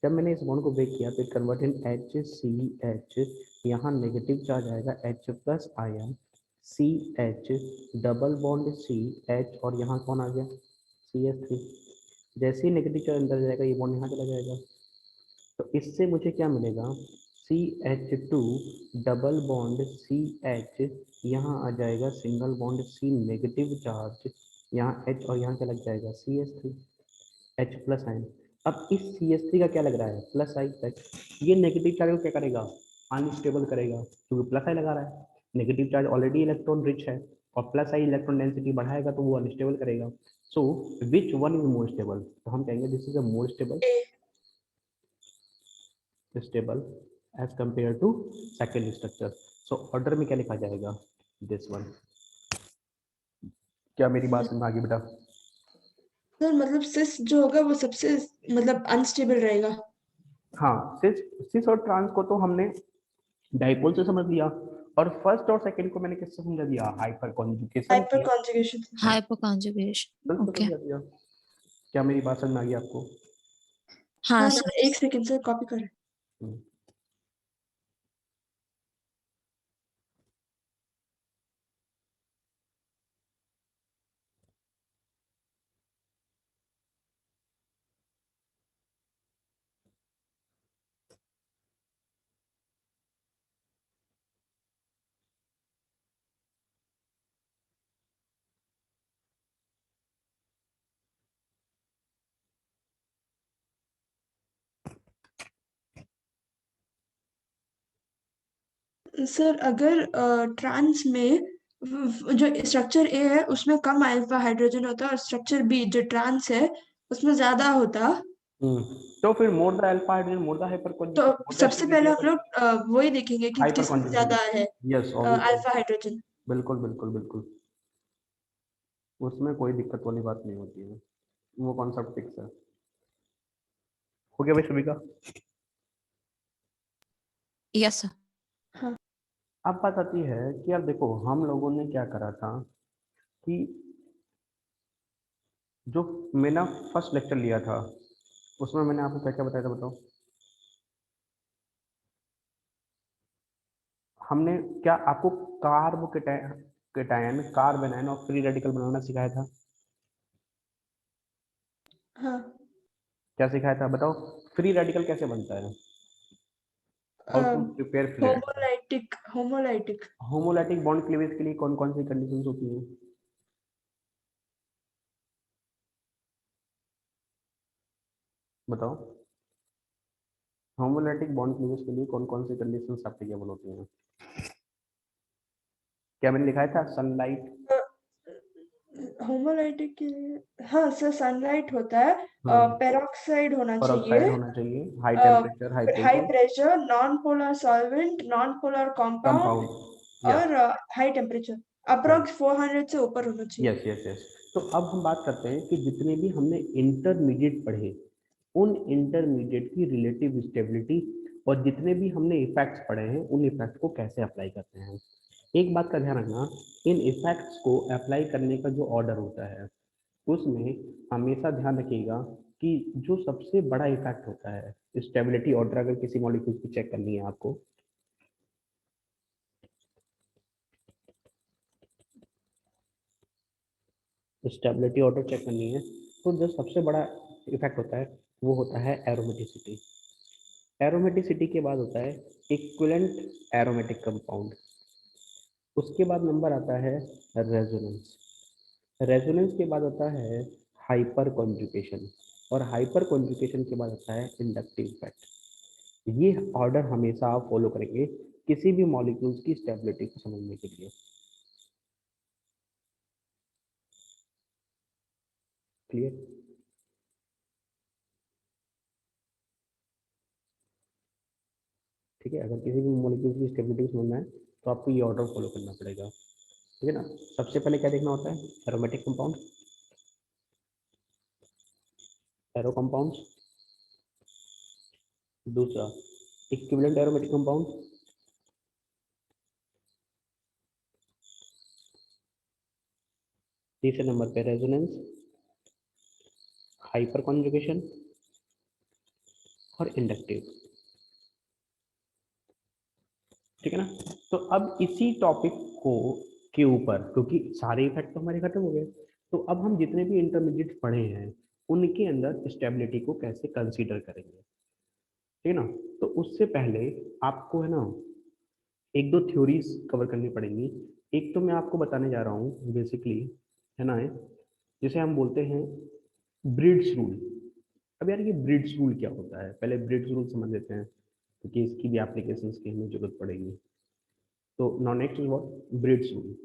जब मैंने इस बॉन्ड को ब्रेक किया तो कन्वर्ट इन HCH, यहाँ नेगेटिव चार्ज आएगा H plus ion CH double bond CH और यहाँ कौन आ गया, CH3। जैसे ही नेगेटिव चार्ज अंदर जाएगा ये बॉन्ड यहाँ चला जाएगा। तो इससे मुझे क्या मिलेगा, CH2 डबल बॉन्ड CH, यहाँ आ जाएगा single bond C negative charge, यहाँ H और यहाँ क्या लग जाएगा, CH3, H प्लस आयन। अब इस CH3 का क्या लग रहा है, प्लस आई H। ये नेगेटिव चार्ज को क्या करेगा, अनस्टेबल करेगा, क्योंकि प्लस आई लगा रहा है। Negative charge already electron rich है और प्लस आई इलेक्ट्रॉन डेंसिटी बढ़ाएगा तो वो अनस्टेबल करेगा। So which one is more stable, तो हम कहेंगे this is a more stable as compare to second structure. So order में क्या लिखा जाएगा, दिस वन। क्या मेरी बात समझ में आ गई बेटा? सर मतलब सिस जो होगा वो सबसे मतलब अनस्टेबल रहेगा। हाँ, सिस और ट्रांस को तो हमने डाइपोल से समझ लिया और फर्स्ट और सेकंड को मैंने किससे समझा दिया, हाइपर कॉन्जुगेशन हाइपर किया। कॉन्जुगेशन। Hyper conjugation. बिल्कुल ओके। समझा दिया। क्या मेरी बात समझ में आ गई आपको? हाँ हाँ सर। सर, एक सेकंड सर, कॉपी कर रहे हैं। हम्म, सर अगर ट्रांस में जो स्ट्रक्चर ए है उसमें कम अल्फा हाइड्रोजन होता है और स्ट्रक्चर बी जो ट्रांस है उसमें ज्यादा होता, तो फिर मोर the alpha hydrogen more the hyper तो मोर द सबसे पहले स्टेबिलिटी हम लोग वही देखेंगे कि हाइपर किसमें कॉन्जुगेशन। ज्यादा है यस ऑब्वियसली। Alpha hydrogen. बिल्कुल बिल्कुल बिल्कुल, उसमें कोई दिक्कत वाली बात नहीं होती है, वो कॉन्सेप्ट फिक्स है। हो गया भाई सभी का? Yes sir. हाँ अब बात आती है कि यार देखो हम लोगों ने क्या करा था कि जो मैंने फर्स्ट लेक्चर लिया था उसमें मैंने आपको क्या क्या बताया था बताओ? हमने क्या आपको कार्ब केटायन कार्ब एनायन और फ्री रेडिकल बनाना सिखाया था? हाँ। क्या सिखाया था बताओ? फ्री रेडिकल कैसे बनता है? How to prepare free radical? Homolytic homolytic. Homolytic bond cleavage के लिए कौन कौन सी कंडीशंस होती हैं बताओ? होमोलैटिक बॉन्ड क्लीवेज के लिए कौन कौन सी कंडीशंस एप्लीकेबल होती हैं? क्या मैंने लिखाया था? सनलाइट। होमोलाइटिक के लिए हाँ सर, सनलाइट होता है, हाँ, पेरोक्साइड होना पेरोक्साइड चाहिए, होना चाहिए, high temperature high high pressure, pressure, non polar solvent, non polar compound compound. या और हाई टेम्परेचर, अप्रोक्स 400 से ऊपर होना चाहिए। Yes yes yes. तो अब हम बात करते हैं कि जितने भी हमने इंटरमीडिएट पढ़े उन इंटरमीडिएट की रिलेटिव स्टेबिलिटी और जितने भी हमने इफेक्ट्स पढ़े हैं उन इफेक्ट को कैसे अप्लाई करते हैं। एक बात का ध्यान रखना, इन इफेक्ट्स को अप्लाई करने का जो ऑर्डर होता है उसमें हमेशा ध्यान रखिएगा कि जो सबसे बड़ा इफेक्ट होता है स्टेबिलिटी ऑर्डर, अगर किसी मॉलिक्यूल की चेक करनी है आपको, स्टेबिलिटी ऑर्डर चेक करनी है, तो जो सबसे बड़ा इफेक्ट होता है वो होता है एरोमेटिसिटी। एरोमेटिसिटी के बाद होता है इक्विवेलेंट एरोमेटिक कंपाउंड। उसके बाद नंबर आता है रेजोनेंस। रेजोनेंस के बाद आता है हाइपर कॉन्जुगेशन और हाइपर कॉन्जुगेशन के बाद आता है इंडक्टिव इफेक्ट। ये ऑर्डर हमेशा आप फॉलो करेंगे किसी भी मॉलिक्यूल्स की स्टेबिलिटी को समझने के लिए। क्लियर? ठीक है, अगर किसी भी मॉलिक्यूल की स्टेबिलिटी को समझना है तो आपको ये ऑर्डर फॉलो करना पड़ेगा। ठीक है ना? सबसे पहले क्या देखना होता है? Aromatic compound, arrow compound. दूसरा इक्विवेलेंट एरोमेटिक कंपाउंड। तीसरे नंबर पे रेजोनेंस, हाइपर कॉन्जुगेशन और इंडक्टिव। ठीक है ना? तो अब इसी टॉपिक को के ऊपर, क्योंकि सारे इफेक्ट तो हमारे खत्म हो गए, तो अब हम जितने भी इंटरमीडिएट पढ़े हैं उनके अंदर स्टेबिलिटी को कैसे कंसीडर करेंगे। ठीक है ना? तो उससे पहले आपको है ना एक दो थ्योरीज कवर करनी पड़ेंगी। एक तो मैं आपको बताने जा रहा हूँ बेसिकली, है ना, जिसे हम बोलते हैं ब्रिड्स रूल। अब यार ये ब्रिड्स रूल क्या होता है, पहले ब्रिड्स रूल समझ लेते हैं क्योंकि इसकी भी एप्लीकेशंस की हमें जरूरत पड़ेगी। तो now next is what? Breeds rule.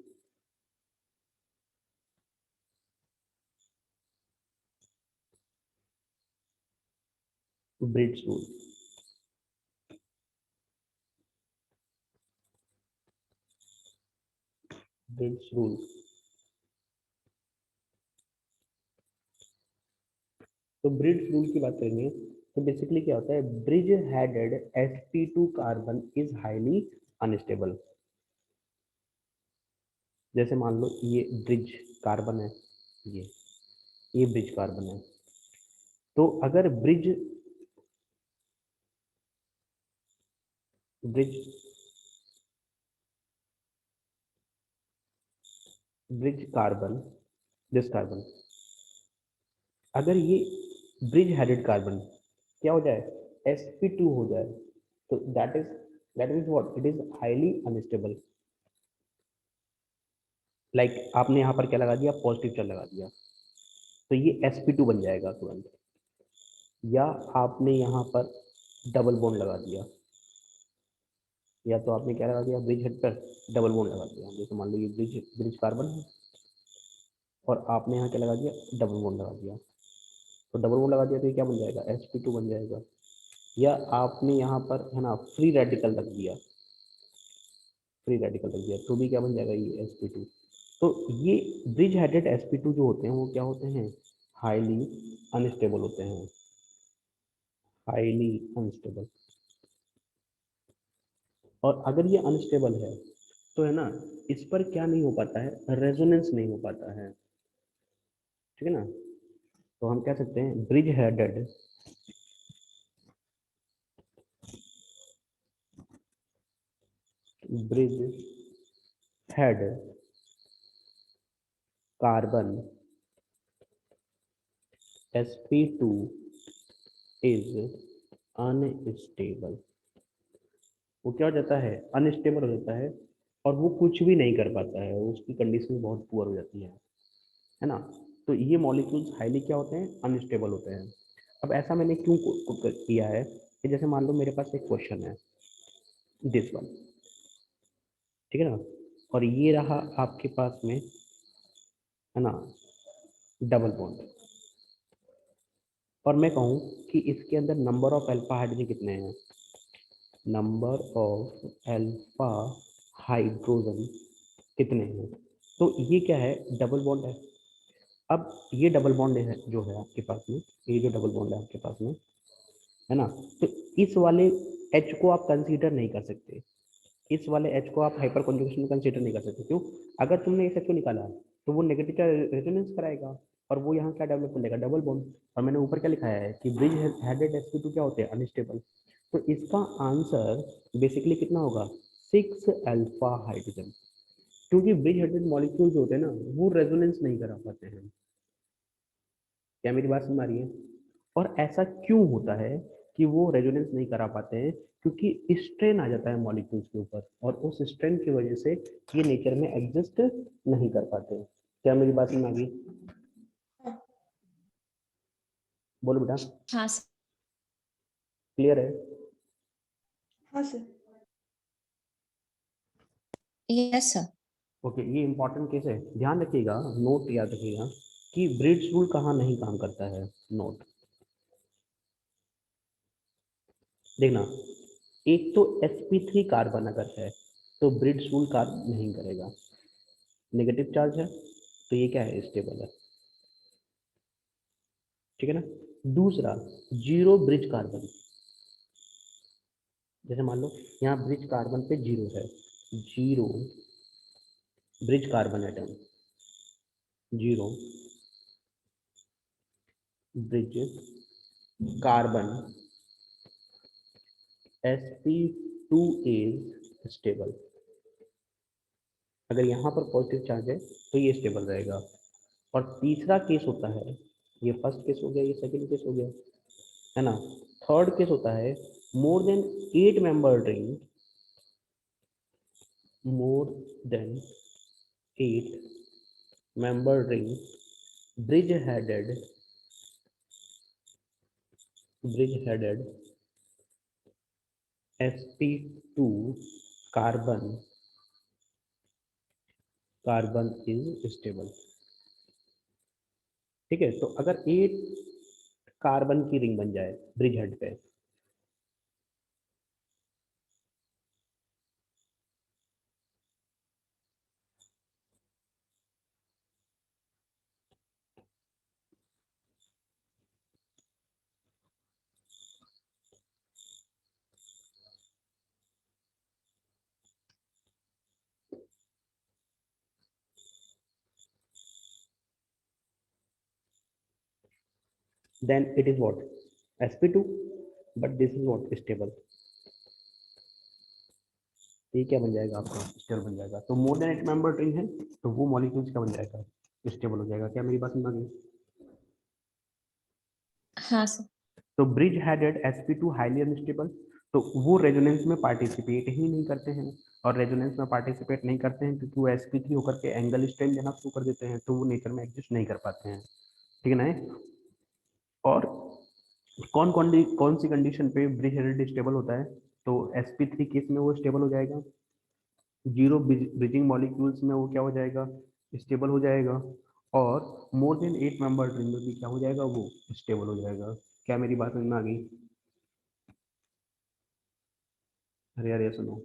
Breeds rule, breeds rule. तो ब्रिड्स रूल की बात करेंगे तो बेसिकली क्या होता है? Bridge headed sp2 carbon is highly unstable. जैसे मान लो ये ब्रिज कार्बन है, ये ब्रिज कार्बन है, तो अगर bridge bridge bridge carbon, this carbon, अगर ये ब्रिज हेडेड कार्बन क्या हो जाए, sp2 हो जाए, तो that is what, it is highly unstable. Like आपने यहाँ पर क्या लगा दिया, पॉजिटिव चार्ज लगा दिया, तो ये sp2 बन जाएगा तुरंत। या आपने यहाँ पर डबल बॉन्ड लगा दिया, या तो आपने क्या लगा दिया, ब्रिज हेड पर डबल बॉन्ड लगा दिया, जैसे मान लो ये ब्रिज ब्रिज कार्बन है और आपने यहाँ क्या लगा दिया, डबल बॉन्ड लगा दिया, तो डबल बॉन्ड लगा दिया तो ये क्या बन जाएगा, sp2 बन जाएगा। या आपने यहाँ पर है ना फ्री रेडिकल रख दिया, फ्री रेडिकल रख दिया तो भी क्या बन जाएगा, ये sp2। तो ये ब्रिज हेडेड sp2 जो होते हैं वो क्या होते हैं, हाईली अनस्टेबल होते हैं, हाईली अनस्टेबल। और अगर ये अनस्टेबल है तो है ना, इस पर क्या नहीं हो पाता है, रेजोनेंस नहीं हो पाता है, ठीक है ना। तो हम कह सकते हैं bridge headed bridge head carbon sp2 is unstable. वो क्या हो जाता है, अनस्टेबल हो जाता है और वो कुछ भी नहीं कर पाता है, उसकी कंडीशन बहुत पुअर हो जाती है ना। तो ये मॉलिक्यूल्स हाईली क्या होते हैं, अनस्टेबल होते हैं। अब ऐसा मैंने क्यों किया है कि जैसे मान लो मेरे पास एक क्वेश्चन है, दिस वन, ठीक है ना, और ये रहा आपके पास में है ना डबल बॉन्ड, और मैं कहूँ कि इसके अंदर नंबर ऑफ अल्फा हाइड्रोजन कितने हैं, नंबर ऑफ अल्फा हाइड्रोजन कितने हैं, तो ये क्या है, डबल बॉन्ड है। अब ये डबल बॉन्ड है जो है आपके पास में, ये जो डबल बॉन्ड है आपके पास में है ना, तो इस वाले H को आप कंसीडर नहीं कर सकते, इस वाले H को आप हाइपर कॉन्जुगेशन में कंसीडर नहीं कर सकते। क्यों, अगर तुमने इस H को निकाला तो वो नेगेटिव चार्ज रेजोनेंस कराएगा और वो यहाँ क्या डेवलप कर लेगा, डबल बॉन्ड। और मैंने ऊपर क्या लिखाया है कि ब्रिज हेडेड sp2 क्या होते हैं, अनस्टेबल। तो इसका आंसर बेसिकली कितना होगा, 6 अल्फा हाइड्रोजन, क्योंकि ब्रिज हेडेड मॉलिक्यूल्स होते हैं ना वो रेजोनेंस नहीं करा पाते हैं। क्या मेरी बात समझ आ रही है। और ऐसा क्यों होता है कि वो रेजोनेंस नहीं करा पाते हैं, क्योंकि स्ट्रेन आ जाता है मॉलिक्यूल्स के ऊपर और उस स्ट्रेन की वजह से ये नेचर में एग्जिस्ट नहीं कर पाते। क्या मेरी बात समझ आ गई, बोलो बेटा, हाँ सर। क्लियर है। हाँ सर। Yes sir. ओके, ये इंपॉर्टेंट केस है, ध्यान रखिएगा, नोट याद रखिएगा कि ब्रिड्स रूल कहाँ नहीं काम करता है। नोट देखना, एक तो sp3 कार्बन अगर है तो ब्रिड्स रूल काम नहीं करेगा, नेगेटिव चार्ज है तो ये क्या है, स्टेबल है, ठीक है ना। दूसरा, जीरो ब्रिज कार्बन, जैसे मान लो यहाँ ब्रिज कार्बन पे जीरो है, zero bridge carbon atom, zero bridge carbon sp2 is stable. अगर यहाँ पर पॉजिटिव चार्ज है तो ये स्टेबल रहेगा। और तीसरा केस होता है, ये फर्स्ट केस हो गया, ये सेकंड केस हो गया, है ना। थर्ड केस होता है, more than 8 member ring, more than 8 member ring, bridge headed sp2 carbon is stable, ठीक है। तो अगर 8 कार्बन की रिंग बन जाए ब्रिज हेड पे, then it is what, sp2, but this is what, stable। ये क्या बन जाएगा आपका, स्टेबल बन जाएगा। तो मोर देन 8 मेंबर रिंग है तो वो मॉलिक्यूल्स क्या बन जाएगा, स्टेबल हो जाएगा। क्या मेरी बात समझ आ गई? हाँ सर। तो bridge headed sp2 highly unstable, तो वो रेजोनेंस में पार्टिसिपेट ही नहीं करते हैं, और रेजोनेंस में पार्टिसिपेट नहीं करते हैं क्योंकि वो sp3 होकर के एंगल स्ट्रेन देना शुरू कर देते हैं, तो वो नेचर में एग्जिस्ट नहीं कर पाते हैं, ठीक है ना। और कौन सी कंडीशन पे ब्रिज हेडेड स्टेबल होता है, तो sp3 केस में वो स्टेबल हो जाएगा, जीरो ब्रिजिंग मॉलिक्यूल्स में वो क्या हो जाएगा, स्टेबल हो जाएगा, और मोर देन 8 मेंबर रिंग में भी क्या हो जाएगा, वो स्टेबल हो जाएगा। क्या मेरी बात समझ में आ गई? अरे यार ये सुनो,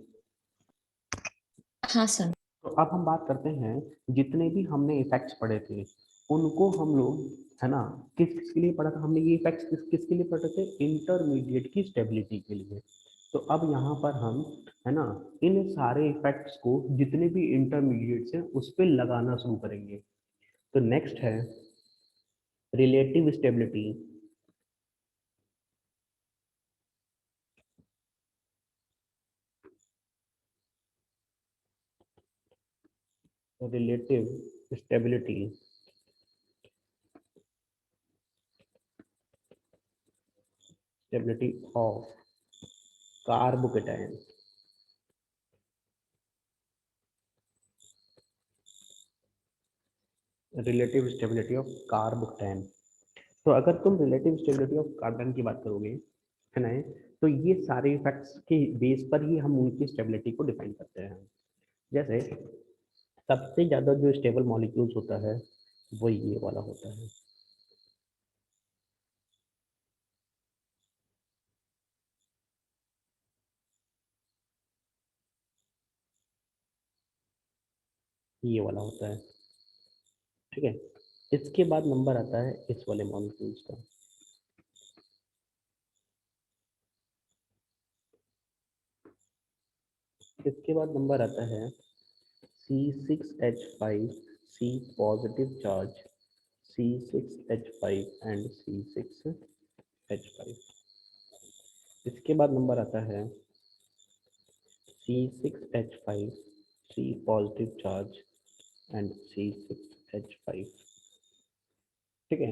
हाँ सर। तो अब हम बात करते हैं, जितने भी हमने इफेक्ट्स पढ़े थे उनको हम लोग, है ना, किसके लिए पढ़ा था हमने ये इफेक्ट्स, किसके लिए पढ़े थे, इंटरमीडिएट की स्टेबिलिटी के लिए। तो अब यहाँ पर हम, है ना, इन सारे इफेक्ट्स को जितने भी इंटरमीडिएट्स हैं उस पर लगाना शुरू करेंगे। तो नेक्स्ट है relative stability. Relative stability, stability of carbocation. Relative stability of carbocation. तो अगर तुम रिलेटिव स्टेबिलिटी ऑफ कार्बन की बात करोगे, है ना, तो ये सारे इफेक्ट्स के बेस पर ही हम उनकी स्टेबिलिटी को डिफाइन करते हैं। जैसे सबसे ज्यादा जो स्टेबल मॉलिक्यूल्स होता है वो ये वाला होता है, ये वाला होता है, ठीक है। इसके बाद नंबर आता है इस वाले मॉलिक्यूल्स का, इसके बाद नंबर आता है C6H5, C positive charge, C6H5 and C6H5। इसके बाद नंबर आता है C6H5, C positive charge and C6H5, ठीक है।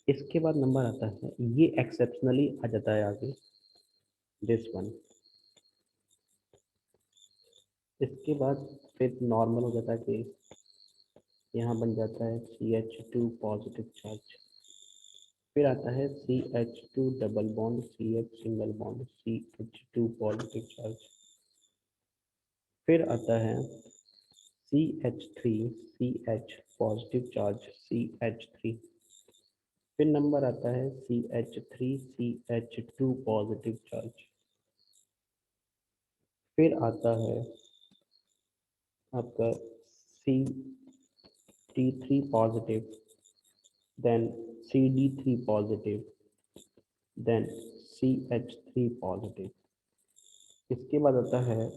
इसके बाद नंबर आता है, ये एक्सेप्शनली आ जाता है आगे, दिस वन। इसके बाद फिर नॉर्मल हो जाता है कि यहाँ बन जाता है CH2 पॉजिटिव चार्ज, फिर आता है CH2 double bond, CH single bond, CH2 positive charge, फिर आता है CH3, CH positive charge, CH3, फिर नंबर आता है CH3, CH2 पॉजिटिव चार्ज, फिर आता है आपका CT3 positive, then CD3 positive, then CH3 positive. इसके बाद आता है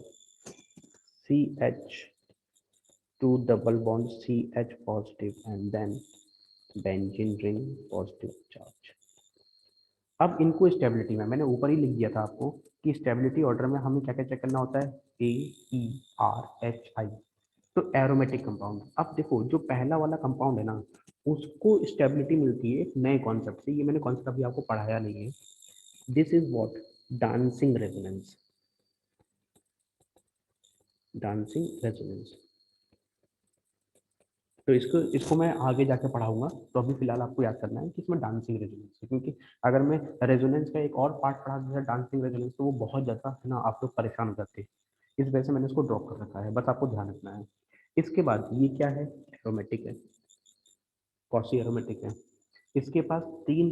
CH2 double bond, CH positive and then benzene ring positive charge. अब इनको स्टेबिलिटी में मैंने ऊपर ही लिख दिया था आपको कि स्टेबिलिटी ऑर्डर में हमें क्या क्या चेक करना होता है, AERHI, तो एरोमेटिक कंपाउंड। अब देखो जो पहला वाला कंपाउंड है ना, उसको स्टेबिलिटी मिलती है एक नए कॉन्सेप्ट से, ये मैंने कॉन्सेप्ट अभी आपको पढ़ाया नहीं है। This is what, dancing resonance, dancing resonance. तो इसको इसको मैं आगे जाके पढ़ाऊंगा, तो अभी फिलहाल आपको याद करना है कि इसमें डांसिंग रेजोनेंस है, क्योंकि अगर मैं रेजोनेंस का एक और पार्ट पढ़ा दूंगा डांसिंग रेजोनेंस, तो वो बहुत ज्यादा, है ना, आप लोग परेशान हो जाते हैं। इस वजह से मैंने इसको ड्रॉप कर रखा है, बस आपको ध्यान रखना है। इसके बाद ये क्या है, एरोमेटिक है, कॉशी एरोमेटिक है। इसके पास तीन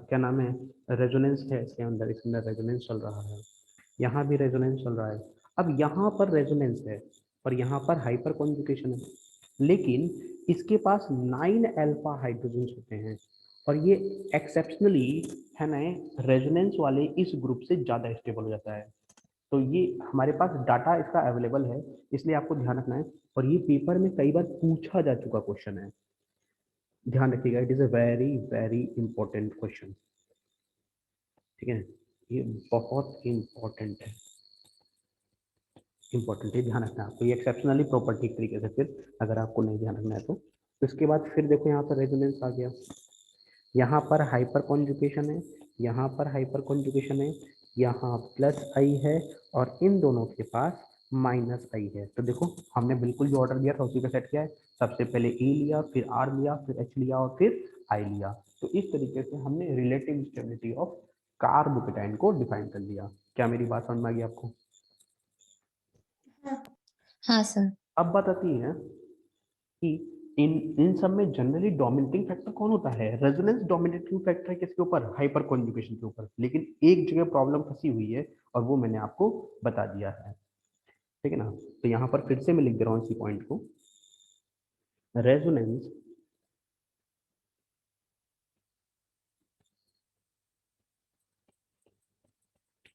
क्या नाम है, रेजोनेंस है इसके अंदर, इसके अंदर रेजोनेंस चल रहा है, यहाँ भी रेजोनेंस चल रहा है। अब यहाँ पर रेजोनेंस है और यहाँ पर हाइपर कॉन्जुगेशन है, लेकिन इसके पास 9 अल्फा हाइड्रोजन होते हैं, और ये एक्सेप्शनली, है ना, रेजोनेंस वाले इस ग्रुप से ज्यादा स्टेबल हो जाता है। तो ये हमारे पास डाटा इसका अवेलेबल है, इसलिए आपको ध्यान रखना है, और ये पेपर में कई बार पूछा जा चुका क्वेश्चन है। ध्यान रखिएगा, it is a very very important question, ठीक है, ये बहुत इंपॉर्टेंट है, इंपॉर्टेंट है, ध्यान रखना है आपको, ये एक्सेप्शनली प्रॉपर्टी तरीके से, फिर अगर आपको नहीं ध्यान रखना है तो इसके बाद फिर देखो यहाँ पर रेजोनेंस आ गया, यहाँ पर हाइपर कॉन्जुगेशन है, यहाँ पर हाइपर कॉन्जुगेशन है, यहाँ प्लस आई है और इन दोनों के पास माइनस आई है। तो देखो हमने बिल्कुल जो ऑर्डर दिया था उसी का सेट किया है, सबसे पहले ए लिया, फिर आर लिया, फिर एच लिया और फिर आई लिया। तो इस तरीके से हमने रिलेटिव स्टेबिलिटी ऑफ कार्बोकेटाइन को डिफाइन कर लिया। क्या मेरी बात समझ में आ गई आपको? हाँ, हाँ सर। अब बात आती है कि इन इन सब में जनरली डोमिनेटिंग फैक्टर कौन होता है? रेजोनेंस डोमिनेटिंग फैक्टर है किसके ऊपर? हाइपर कॉन्जुगेशन के ऊपर। लेकिन एक जगह प्रॉब्लम फंसी हुई है और वो मैंने आपको बता दिया है, ठीक है ना। तो यहाँ पर फिर से मैं लिख दे रहा हूँ इसी पॉइंट को, resonance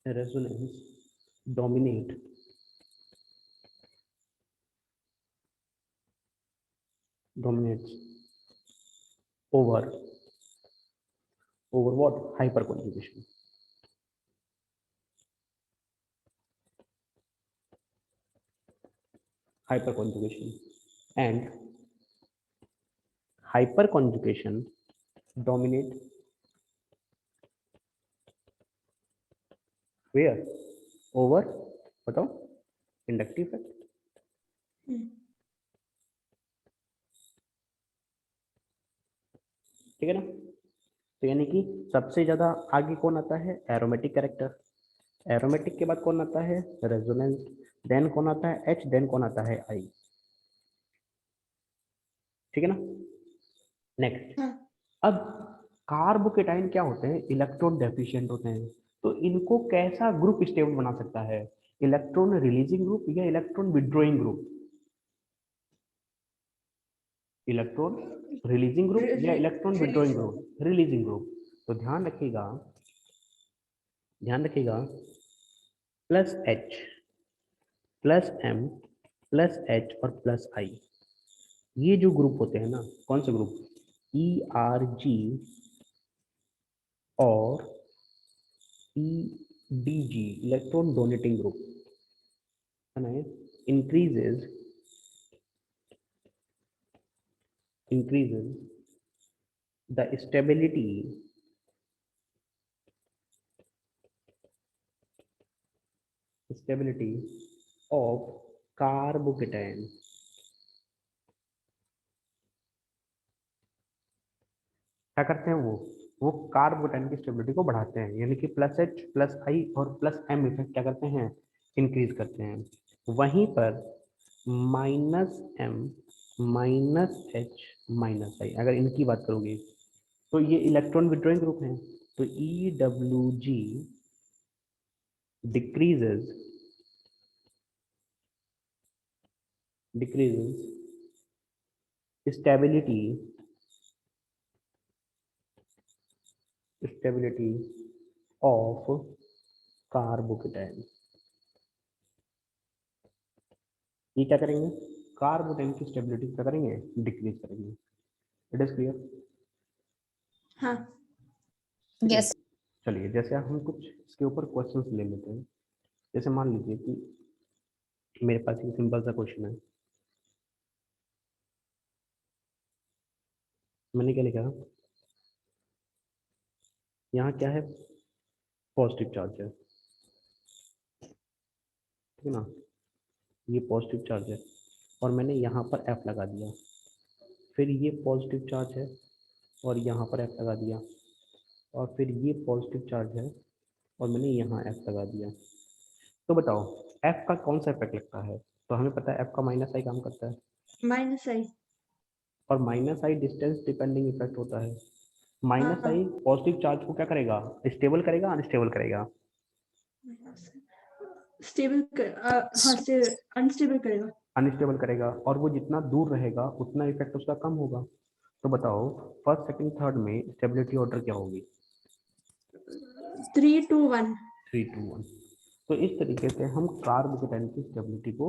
resonance dominate dominates over what? Hyperconjugation. Hyperconjugation and hyperconjugation dominate where? Over, बताओ, इंडक्टिव इफेक्ट, ठीक है ना। तो यानी कि सबसे ज्यादा आगे कौन आता है? Aromatic character. एरोमेटिक के बाद कौन आता है? रेजोनेंस। देन कौन आता है? एच। देन कौन आता है? आई। ठीक है ना। नेक्स्ट, हाँ, अब कार्बोकेटाइन क्या होते हैं? इलेक्ट्रॉन डेफिशिएंट होते हैं। तो इनको कैसा ग्रुप स्टेबल बना सकता है? इलेक्ट्रॉन रिलीजिंग ग्रुप या electron withdrawing group? Electron releasing group या electron withdrawing release group? Releasing group. तो ध्यान रखिएगा, ध्यान रखिएगा, plus H, plus M, plus H और प्लस आई, ये जो ग्रुप होते हैं ना, कौन से ग्रुप? ई आर जी और E D G, electron donating group है ना, increases the stability of carbocation. क्या करते हैं वो कार्बोकेटाइन की स्टेबिलिटी को बढ़ाते हैं, यानी कि प्लस एच, प्लस आई और प्लस एम इफेक्ट क्या करते हैं? इंक्रीज करते हैं। वहीं पर minus M, minus H, minus I, अगर इनकी बात करोगे तो ये इलेक्ट्रॉन विड्रॉइंग ग्रुप है। तो E W G decreases stability of carbocation. ये क्या करेंगे? कार्बोकेटाइन की स्टेबिलिटी क्या करेंगे? डिक्रीज करेंगे। It is clear? हाँ, ठीक है। यस। चलिए, जैसे हम कुछ इसके ऊपर क्वेश्चंस ले लेते हैं। जैसे मान लीजिए कि मेरे पास एक सिंपल सा क्वेश्चन है, मैंने क्या लिखा, यहाँ क्या है? पॉजिटिव चार्ज है, ठीक है ना, ये पॉजिटिव चार्ज है और मैंने यहाँ पर एफ लगा दिया। फिर ये पॉजिटिव चार्ज है और यहाँ पर एफ लगा दिया, और फिर ये पॉजिटिव चार्ज है और मैंने यहाँ एफ लगा दिया। तो बताओ एफ का कौन सा इफेक्ट लगता है? तो हमें पता है एफ का माइनस आई काम करता है, माइनस आई। और माइनस आई डिस्टेंस डिपेंडिंग इफेक्ट होता है। माइनस हाँ, आई पॉजिटिव चार्ज को क्या करेगा? स्टेबल करेगा, अनस्टेबल करेगा? स्टेबल कर, हाँ से अनस्टेबल करेगा। अनस्टेबल करेगा, और वो जितना दूर रहेगा उतना इफेक्ट उसका कम होगा। तो बताओ फर्स्ट सेकंड थर्ड में स्टेबिलिटी ऑर्डर क्या होगी? 3-2-1। 3-2-1। तो इस तरीके से हम कार्बोकेटाइन की स्टेबिलिटी को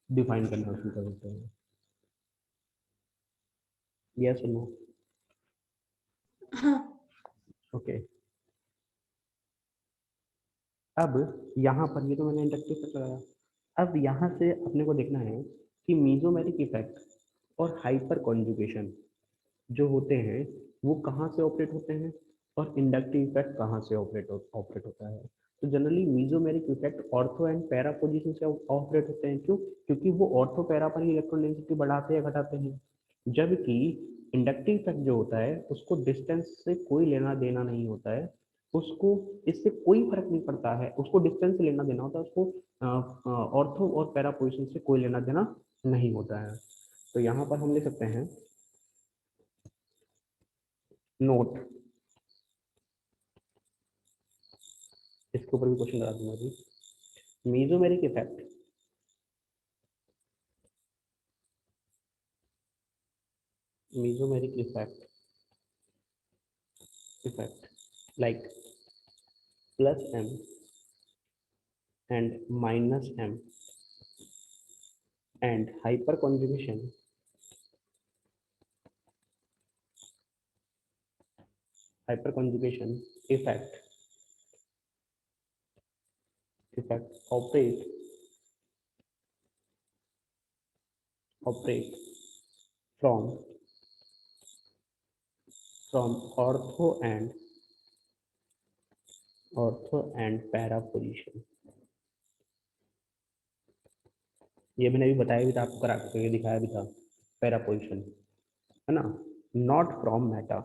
डिफाइन करना शुरू कर देते हैं। यस और नो? हाँ ओके, अब यहाँ पर ये तो मैंने इंडक्टिव इफेक्ट लगाया। अब यहाँ से अपने को देखना है कि मीजोमेरिक इफेक्ट और हाइपर कॉन्जुगेशन जो होते हैं वो कहाँ से ऑपरेट होते हैं और इंडक्टिव इफेक्ट कहाँ से ऑपरेट होता है। तो generally mesomeric effect ortho and para position से ऑपरेट होते हैं। क्यों? क्योंकि वो ऑर्थो पैरा पर ही इलेक्ट्रॉन डेंसिटी बढ़ाते या घटाते हैं, जबकि इंडक्टिव इफेक्ट जो होता है उसको डिस्टेंस से कोई लेना देना नहीं होता है, उसको इससे कोई फर्क नहीं पड़ता है, उसको डिस्टेंस से लेना देना होता है, उसको ऑर्थो और पैरा पोजीशन से कोई लेना देना नहीं होता है। तो यहाँ पर हम ले सकते हैं नोट, इसके ऊपर भी क्वेश्चन करा दूंगा अभी। Mesomeric effect mesomeric effect like plus m and minus m and hyperconjugation effect operate from ortho and para position। ये मैंने अभी बताया भी था आपको, करा के दिखाया भी था, पैरा पोजिशन है ना, not from Meta,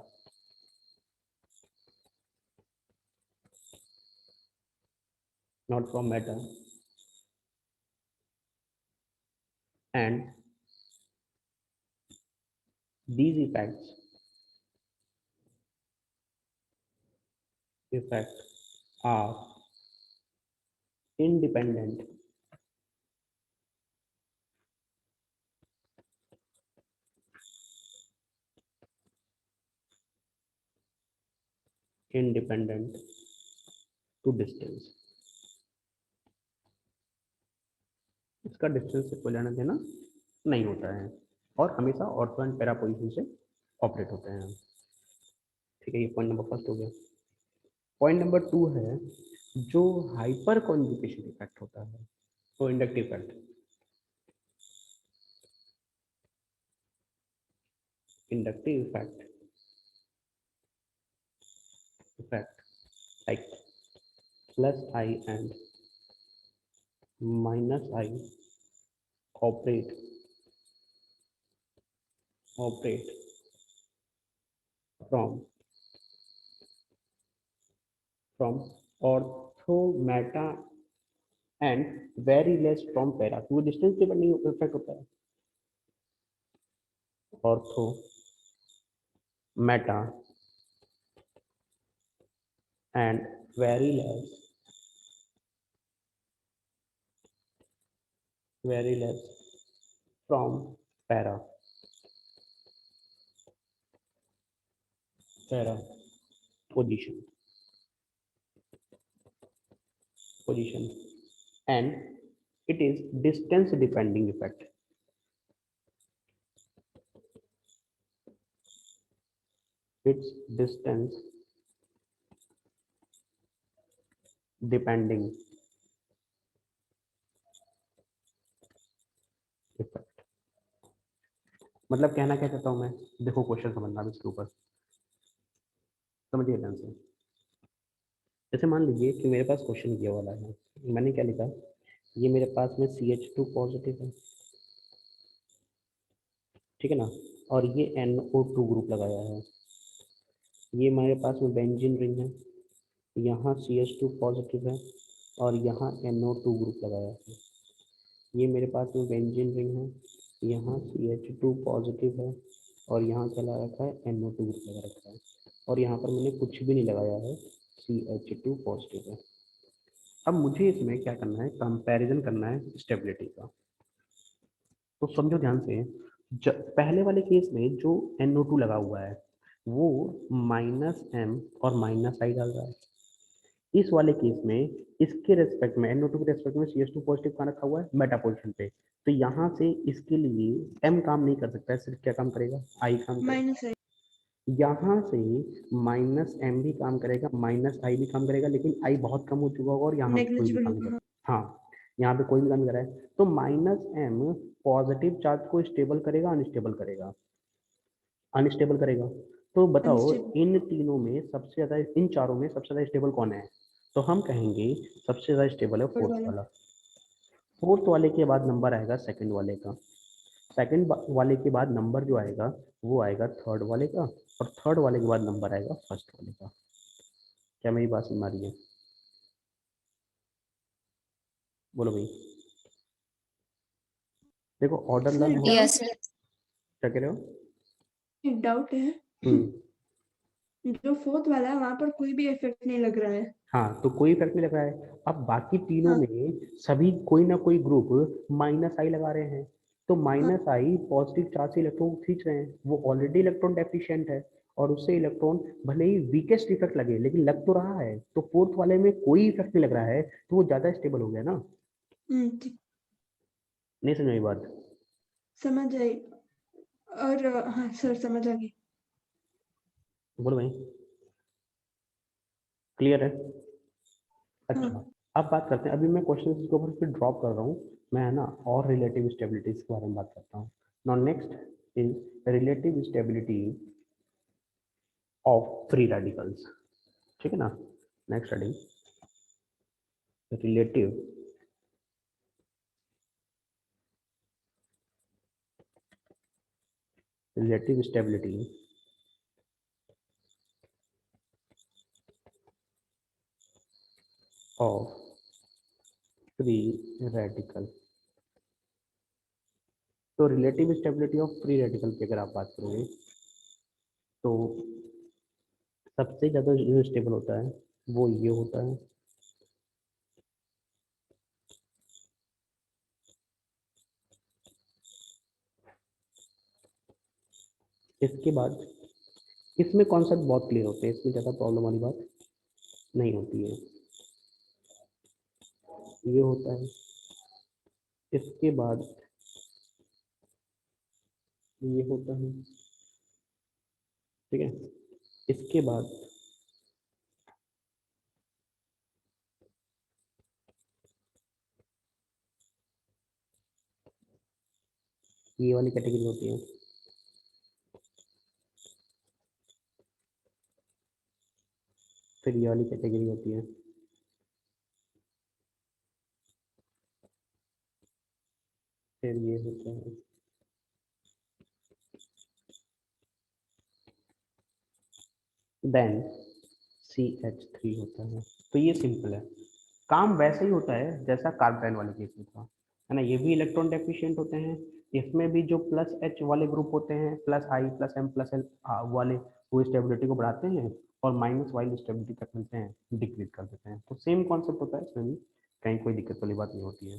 and these effects are independent to distance। इसका डिस्टेंस से कोई लेना देना नहीं होता है और हमेशा ऑर्थो एंड पैरा पोजीशन से ऑपरेट होते हैं। ठीक है, ये पॉइंट नंबर फर्स्ट हो गया। पॉइंट नंबर 2 है जो हाइपर कॉन्जुगेशन इफेक्ट होता है, तो inductive effect, like plus I and minus I operate from ortho meta and very less from para। वो डिस्टेंस डिपेंडिंग इफेक्ट होता है, ortho Meta and very less from para position and it is distance depending effect। It's distance depending effect. मतलब कहना क्या चाहता हूं मैं, देखो क्वेश्चन समझना अब इसके ऊपर, समझिए ध्यान से। जैसे मान लीजिए कि मेरे पास क्वेश्चन ये वाला है, मैंने क्या लिखा, ये मेरे पास में CH2 पॉजिटिव है, ठीक है ना, और ये NO2 ग्रुप लगाया है, ये मेरे पास में बेंजीन रिंग है, यहाँ CH2 पॉजिटिव है और यहाँ NO2 ग्रुप लगाया है, ये मेरे पास में बेंजीन रिंग है, यहाँ CH2 पॉजिटिव है और यहाँ क्या लगा रखा है, NO2 ग्रुप लगा रखा है, और यहाँ पर मैंने कुछ भी नहीं लगाया है, CH2 पॉजिटिव है। अब मुझे इसमें क्या करना है, कंपैरिजन करना है स्टेबिलिटी का। तो समझो ध्यान से, पहले वाले केस में जो NO2 लगा हुआ है वो -m और -I डाल रहा है। इस वाले केस में इसके रेस्पेक्ट में NO2 के रेस्पेक्ट में CH2 पॉजिटिव कहाँ रखा हुआ है, मेटा पोजीशन पे, तो यहाँ से इसके लिए m काम नहीं कर सकता है, सिर्फ क्या काम करेगा, I काम करेगा। माइनस आई। यहाँ से माइनस एम भी काम करेगा, माइनस आई भी काम करेगा, लेकिन आई बहुत कम हो चुका होगा और यहाँ पे कोई भी नेग्लिजिबल काम नहीं होगा। करेगा। हाँ, यहाँ पे कोई भी काम नहीं कर रहा है, तो माइनस एम पॉजिटिव चार्ज को स्टेबल करेगा, अनस्टेबल करेगा, अनस्टेबल करेगा। तो बताओ अनस्टेबल। इन तीनों में सबसे ज्यादा, इन चारों में सबसे ज्यादा स्टेबल कौन है? तो हम कहेंगे सबसे ज्यादा स्टेबल है फोर्थ वाला। वाला। फोर्थ वाले के बाद नंबर आएगा सेकंड वाले का, सेकंड वाले के बाद नंबर जो आएगा वो आएगा थर्ड वाले का, और थर्ड वाले के बाद नंबर आएगा फर्स्ट वाले का। क्या मेरी बात समझ आ रही है? बोलो भाई। देखो ऑर्डर सर लर्न एक हो, यस। क्या कह रहे हो? एक डाउट है, हम्म। जो फोर्थ वाला है वहां पर कोई भी इफेक्ट नहीं लग रहा है। हाँ, तो कोई इफेक्ट नहीं लग रहा है। अब बाकी तीनों हाँ में सभी कोई ना कोई ग्रुप माइनस आई लगा रहे हैं, तो हाँ। माइनस आई पॉजिटिव चार्ज से इलेक्ट्रॉन खींच रहे हैं, वो ऑलरेडी इलेक्ट्रॉन डेफिशिएंट है, और उससे इलेक्ट्रॉन भले ही वीकेस्ट इफेक्ट लगे लेकिन लग तो रहा है, तो फोर्थ वाले में कोई इफेक्ट नहीं लग रहा है, तो वो ज्यादा स्टेबल हो गया ना। ठीक। नहीं समझ आई बात? समझ आई। और हाँ सर समझ आ गई। बोलो भाई, क्लियर है? हाँ अच्छा, अब बात करते हैं, अभी मैं क्वेश्चन के ऊपर फिर ड्रॉप कर रहा हूँ, मैं है ना और रिलेटिव स्टेबिलिटीज के बारे में बात करता हूँ। Now next is relative stability of free radicals. ठीक है ना? Next study relative relative stability of free radical. तो relative stability of free radical की अगर आप बात करोगे, तो सबसे ज्यादा जो स्टेबल होता है वो ये होता है, इसके बाद इसमें कॉन्सेप्ट बहुत क्लियर होते हैं, इसमें ज़्यादा प्रॉब्लम वाली बात नहीं होती है। ये होता है, इसके बाद ये होता है, ठीक है, इसके बाद ये वाली कैटेगरी होती है, फिर ये वाली कैटेगरी होती है, फिर ये होता है, देन CH3 होता है। तो ये सिंपल है, काम वैसे ही होता है जैसा कार्बन वाले केस में था, है ना? ये भी इलेक्ट्रॉन डेफिशिएंट होते हैं, इसमें भी जो प्लस H वाले ग्रुप होते हैं, plus I plus M plus L वाले, वो स्टेबिलिटी को बढ़ाते हैं, और माइनस वाली स्टेबिलिटी तक मिलते हैं, डिक्रीज कर देते हैं। तो सेम कॉन्सेप्ट होता है इसमें भी, कहीं कोई दिक्कत वाली बात नहीं होती है।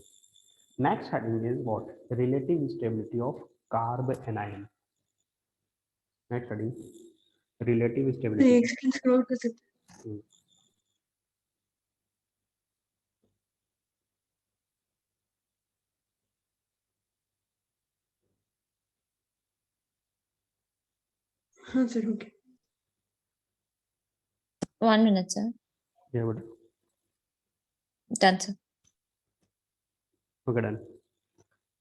Next heading is what? Relative stability of carbanion. Next heading relative stability. एक सेकंड स्क्रॉल कर सकते हैं? हाँ sir okay. 1 minute, sir. Done, sir. Okay done.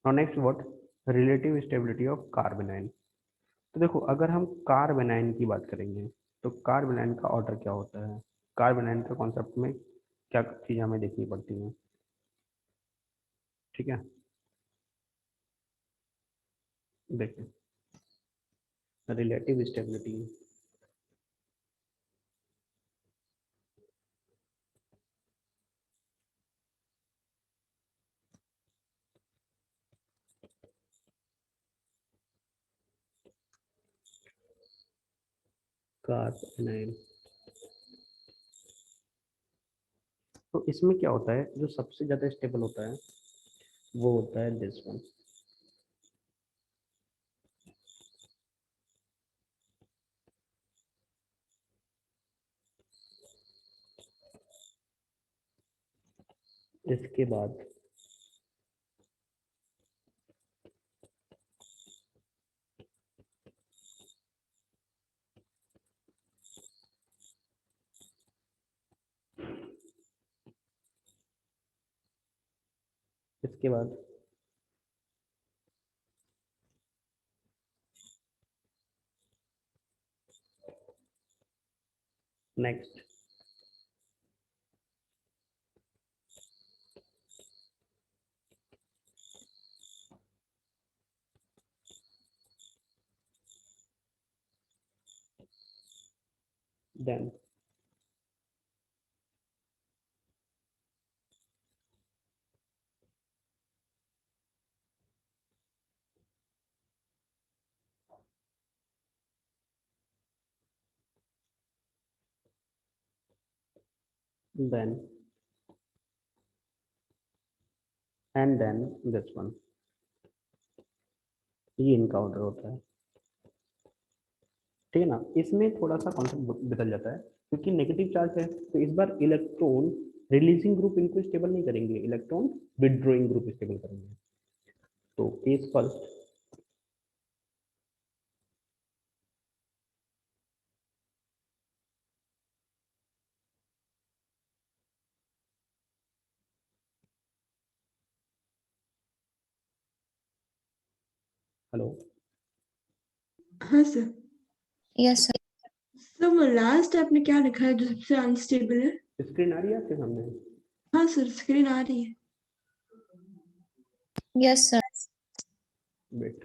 Now next what? Relative stability of carbanion. तो देखो अगर हम कार्बोनाइन की बात करेंगे, तो कार्बोनाइन का ऑर्डर क्या होता है? कार्बोनाइन का कॉन्सेप्ट में क्या चीज़ हमें देखनी पड़ती है? ठीक है, देखिए रिलेटिव स्टेबिलिटी कार्बोनाइन, तो इसमें क्या होता है, जो सबसे ज़्यादा स्टेबल होता है वो होता है दिस वन। इसके बाद इसके बाद next then then and then this one, ये इनका ऑर्डर होता है, ठीक है ना। इसमें थोड़ा सा कॉन्सेप्ट बदल जाता है क्योंकि नेगेटिव चार्ज है, तो इस बार इलेक्ट्रॉन रिलीजिंग ग्रुप इनको स्टेबल नहीं करेंगे, इलेक्ट्रॉन विदड्रॉइंग ग्रुप स्टेबल करेंगे। तो केस फर्स्ट, हेलो हाँ सर। Yes sir. सर वो लास्ट आपने क्या लिखा है जो सबसे अनस्टेबल है? स्क्रीन आ रही है आपके सामने? हाँ सर, स्क्रीन आ रही है। Yes sir. वेट